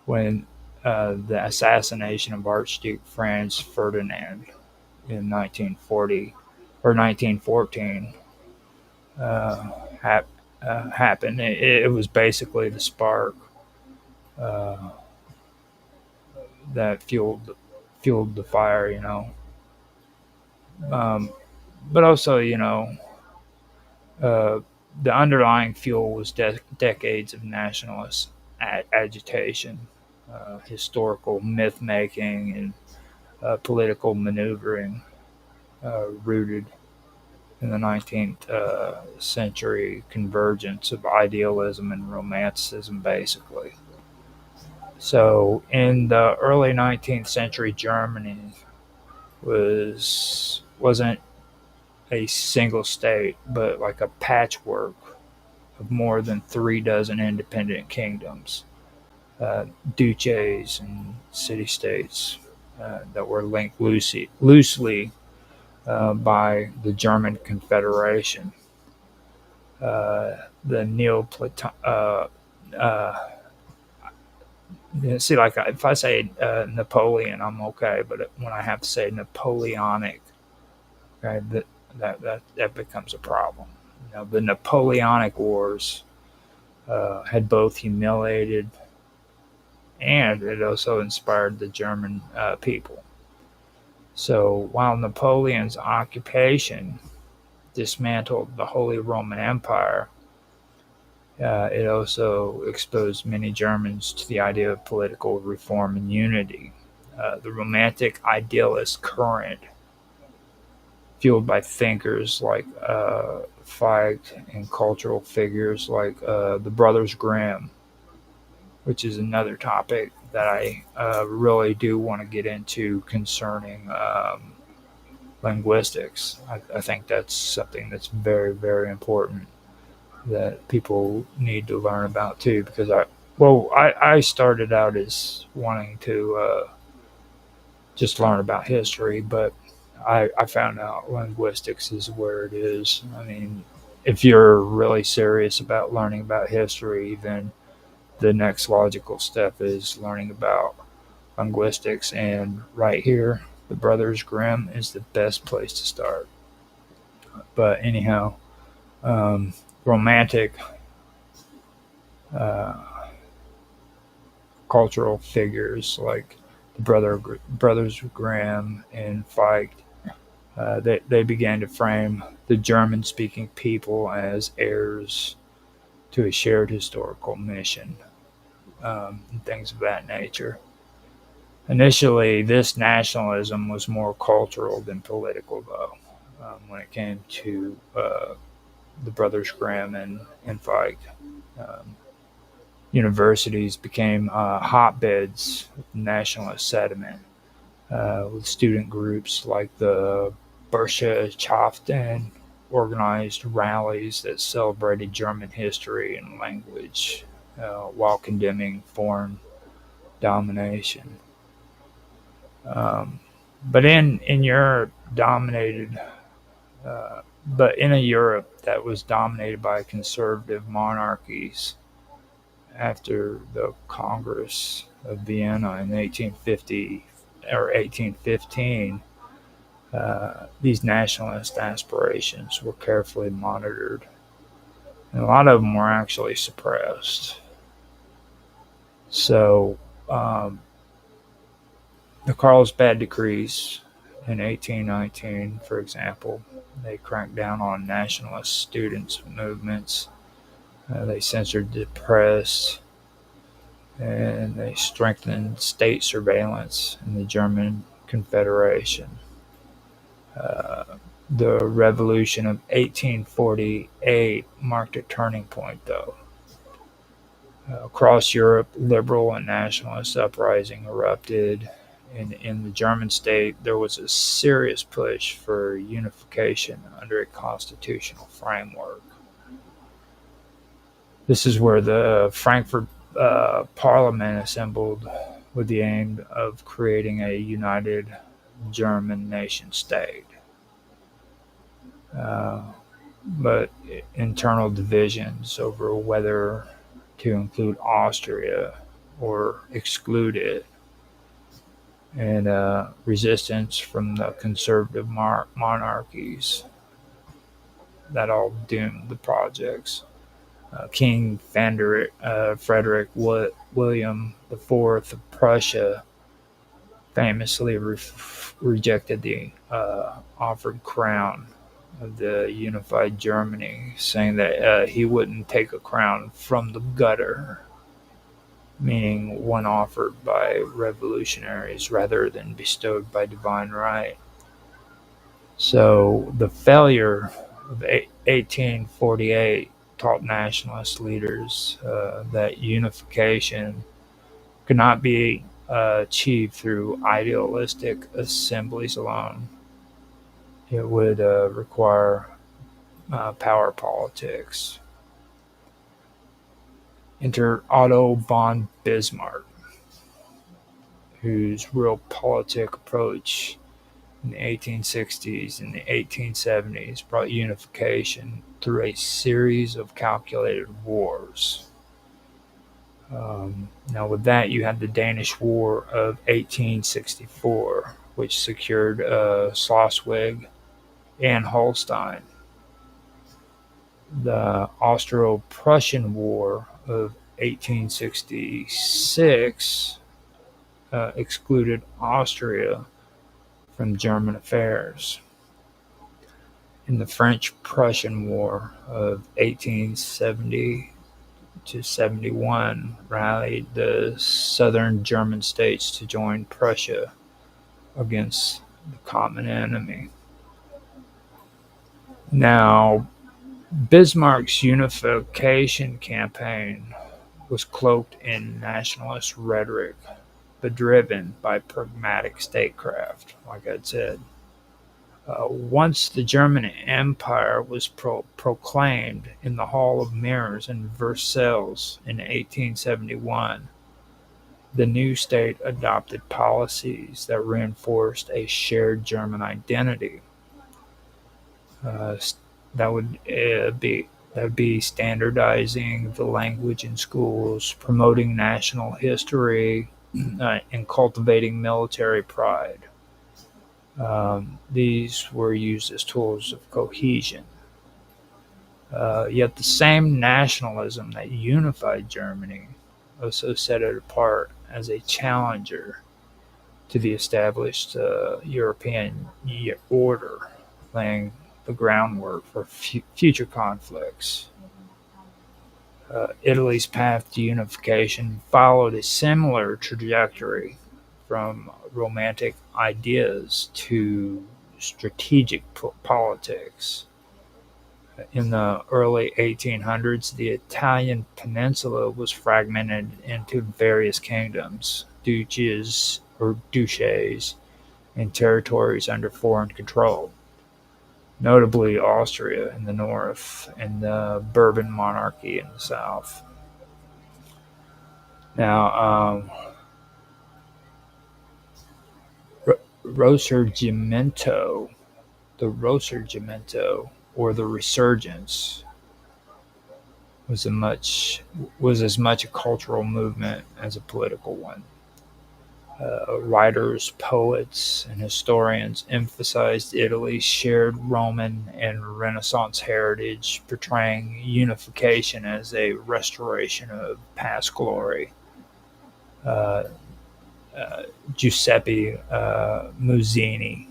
when the assassination of Archduke Franz Ferdinand in 1940 or 1914 happened. It was basically the spark that fueled the fire, you know. But also, you know, the underlying fuel was decades of nationalist agitation, historical myth-making, and political maneuvering rooted in the 19th century convergence of idealism and romanticism, basically. So in the early 19th century, Germany wasn't a single state, but like a patchwork of more than 36 independent kingdoms, duchies and city-states that were linked loosely by the German Confederation. The Yeah, see, like if I say Napoleon, I'm okay, but when I have to say Napoleonic, okay, that becomes a problem. The Napoleonic Wars had both humiliated and it also inspired the German people. So while Napoleon's occupation dismantled the Holy Roman Empire, it also exposed many Germans to the idea of political reform and unity. The romantic idealist current, fueled by thinkers like Fichte and cultural figures like the Brothers Grimm, which is another topic that I really do want to get into concerning linguistics. I think that's something that's very, very important that people need to learn about too. Because I started out as wanting to just learn about history, but I found out linguistics is where it is. I mean, if you're really serious about learning about history, then the next logical step is learning about linguistics. And right here, the Brothers Grimm is the best place to start. But anyhow, romantic uh, cultural figures like the Brothers Grimm and Fichte, they began to frame the German speaking people as heirs to a shared historical mission, and things of that nature. Initially, this nationalism was more cultural than political, though, when it came to the Brothers Grimm and Fichte. Um, Universities became hotbeds of nationalist sentiment, with student groups like the Burschenschaften organized rallies that celebrated German history and language while condemning foreign domination. Um, but in Europe, dominated, but in a Europe that was dominated by conservative monarchies after the Congress of Vienna in 1850 or 1815, these nationalist aspirations were carefully monitored, and a lot of them were actually suppressed. So, the Carlsbad Decrees in 1819, for example, they cracked down on nationalist students' movements. They censored the press, and they strengthened state surveillance in the German Confederation. Uh, the Revolution of 1848 marked a turning point, though. Across Europe, liberal and nationalist uprising erupted. In the German state, there was a serious push for unification under a constitutional framework. This is where the Frankfurt Parliament assembled with the aim of creating a united German nation state. Uh, but internal divisions over whether to include Austria or exclude it, and resistance from the conservative monarchies, that all doomed the projects. King Frederick William IV of Prussia famously rejected the offered crown of the unified Germany, saying that he wouldn't take a crown from the gutter, meaning one offered by revolutionaries rather than bestowed by divine right. So the failure of 1848 taught nationalist leaders that unification could not be achieved through idealistic assemblies alone. It would require power politics. Enter Otto von Bismarck, whose realpolitik approach in the 1860s and the 1870s brought unification through a series of calculated wars. Now, with that, you had the Danish War of 1864, which secured Schleswig and Holstein. The Austro-Prussian War of 1866 excluded Austria from German affairs. In the French-Prussian War of 1870 to 71 rallied the southern German states to join Prussia against the common enemy. Now, Bismarck's unification campaign was cloaked in nationalist rhetoric, but driven by pragmatic statecraft, like I said. Once the German Empire was proclaimed in the Hall of Mirrors in Versailles in 1871, the new state adopted policies that reinforced a shared German identity. That would be standardizing the language in schools, promoting national history, and cultivating military pride. These were used as tools of cohesion. Yet the same nationalism that unified Germany also set it apart as a challenger to the established European order, laying the groundwork for future conflicts. Italy's path to unification followed a similar trajectory from romantic ideas to strategic politics. In the early 1800s, the Italian peninsula was fragmented into various kingdoms, duchies or duchies, and territories under foreign control, notably Austria in the north and the Bourbon monarchy in the south. Now, Risorgimento, or the Resurgence, was as much a cultural movement as a political one. Writers, poets, and historians emphasized Italy's shared Roman and Renaissance heritage, portraying unification as a restoration of past glory. Giuseppe Mazzini,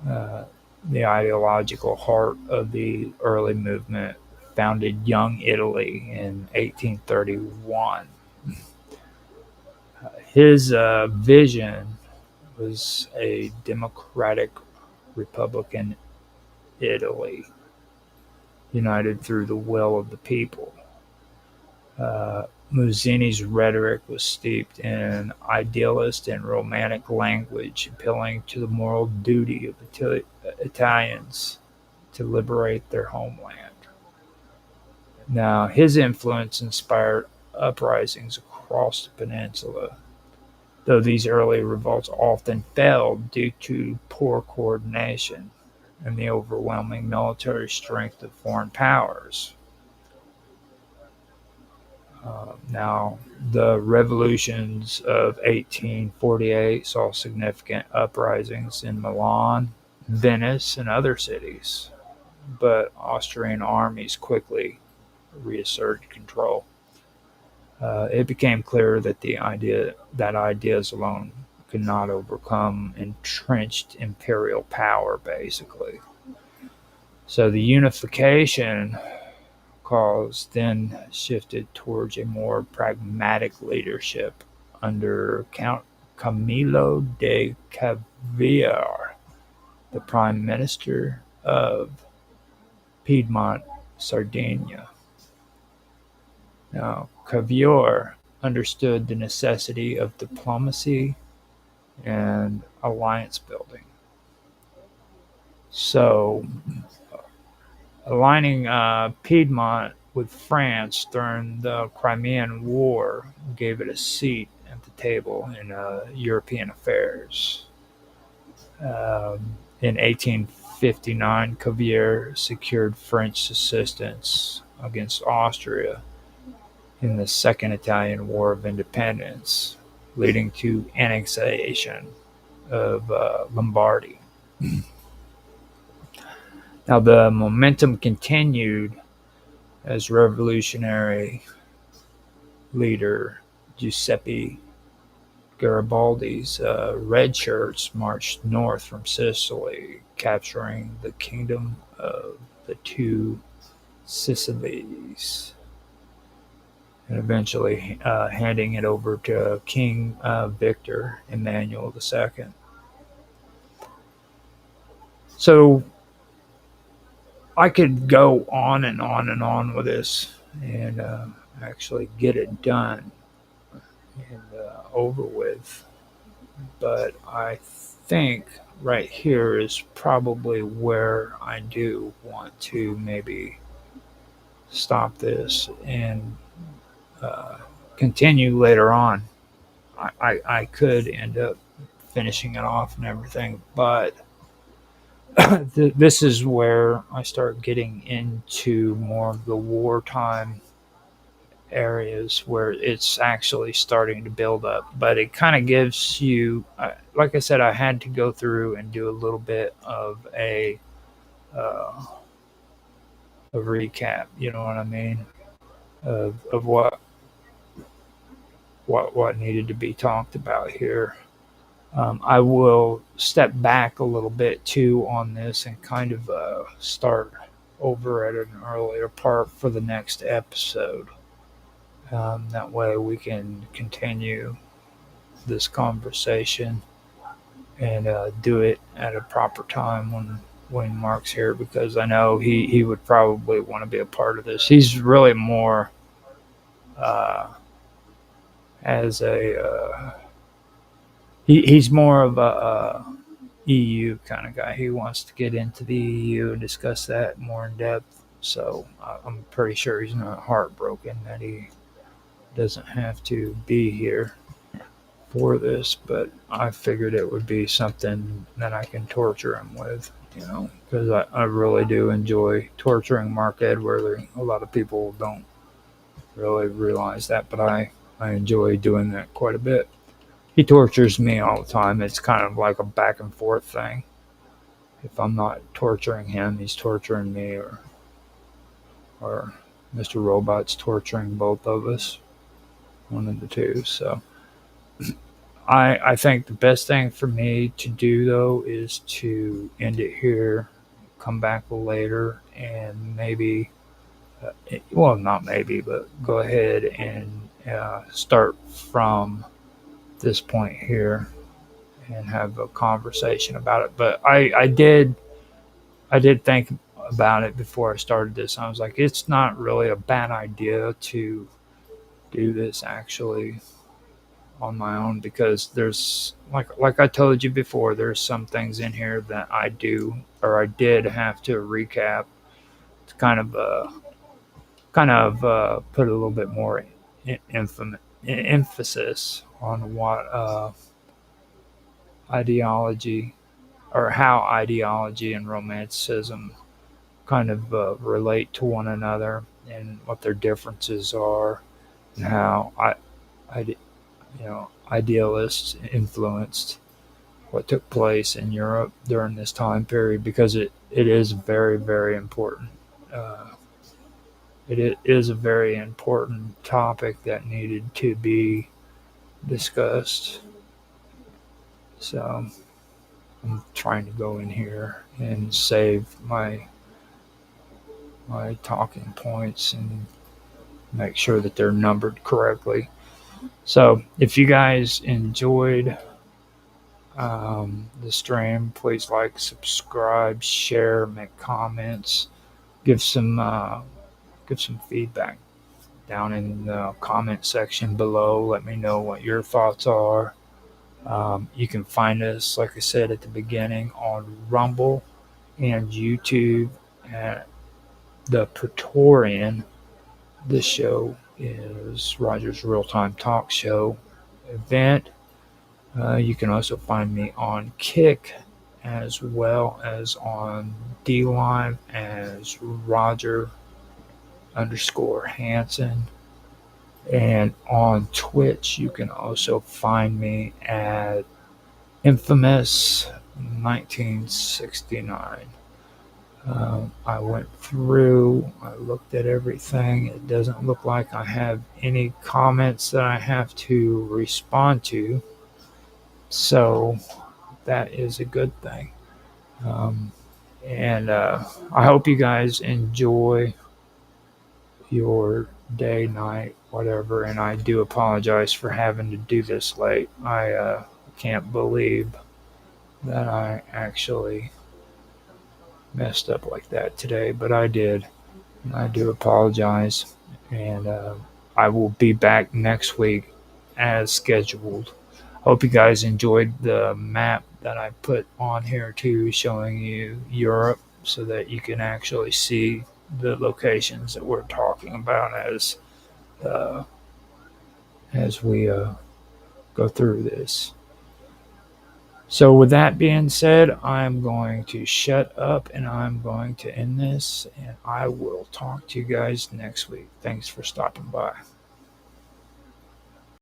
the ideological heart of the early movement, founded Young Italy in 1831. His vision was a democratic republican Italy, united through the will of the people. Mazzini's rhetoric was steeped in idealist and romantic language, appealing to the moral duty of Italians to liberate their homeland. Now, his influence inspired uprisings across the peninsula, though these early revolts often failed due to poor coordination and the overwhelming military strength of foreign powers. Now, the revolutions of 1848 saw significant uprisings in Milan, Venice, and other cities, but Austrian armies quickly reasserted control. It became clear that ideas alone could not overcome entrenched imperial power, basically. So the unification cause then shifted towards a more pragmatic leadership under Count Camillo de Cavour, the Prime Minister of Piedmont, Sardinia. Now, Cavour understood the necessity of diplomacy and alliance building. So, aligning Piedmont with France during the Crimean War gave it a seat at the table in European affairs. In 1859, Cavour secured French assistance against Austria in the Second Italian War of Independence, leading to annexation of Lombardy. Now, the momentum continued as revolutionary leader Giuseppe Garibaldi's red shirts marched north from Sicily, capturing the kingdom of the two Sicilies, and eventually handing it over to King Victor Emmanuel II. So I could go on and on and on with this and actually get it done and over with. But I think right here is probably where I do want to maybe stop this and continue later on. I could end up finishing it off and everything, but this is where I start getting into more of the wartime areas where it's actually starting to build up. But it kind of gives you, like I said, I had to go through and do a little bit of a recap. You know what I mean? Of what needed to be talked about here. I will step back a little bit too on this and kind of start over at an earlier part for the next episode. That way we can continue this conversation and do it at a proper time when Mark's here, because I know he would probably want to be a part of this. He's really more as a he's more of a EU kind of guy. He wants to get into the EU and discuss that more in depth. So I'm pretty sure he's not heartbroken that he doesn't have to be here for this, but I figured it would be something that I can torture him with, because I really do enjoy torturing Mark Edward. A lot of people don't really realize that, but I enjoy doing that quite a bit. He tortures me all the time. It's kind of like a back and forth thing. If I'm not torturing him, he's torturing me, or Mr. Robot's torturing both of us. One of the two. So I think the best thing for me to do, though, is to end it here, come back later, and maybe, well, not maybe, but go ahead and start from this point here and have a conversation about it. But I did think about it before I started this. I was like, it's not really a bad idea to do this actually on my own, because there's like I told you before, there's some things in here that I did have to recap to kind of put a little bit more emphasis on what ideology, or how ideology and romanticism kind of relate to one another and what their differences are, and how idealists influenced what took place in Europe during this time period, because it is very, very important. It is a very important topic that needed to be discussed. So I'm trying to go in here and save my talking points and make sure that they're numbered correctly. So if you guys enjoyed the stream, please like, subscribe, share, make comments, give some feedback down in the comment section below. Let me know what your thoughts are. You can find us, like I said at the beginning, on Rumble and YouTube at the Praetorian. This show is Roger's Real-Time Talk Show event. You can also find me on Kick, as well as on DLive as Roger_Hanson. And on Twitch, you can also find me at Infamous 1969. I went through, I looked at everything. It doesn't look like I have any comments that I have to respond to. So that is a good thing. And I hope you guys enjoy your day, night, whatever. And I do apologize for having to do this late. I can't believe that I actually messed up like that today, but I did. I do apologize, and I will be back next week as scheduled. Hope you guys enjoyed the map that I put on here too, showing you Europe so that you can actually see the locations that we're talking about as we go through this. So with that being said, I'm going to shut up and I'm going to end this, and I will talk to you guys next week. Thanks for stopping by.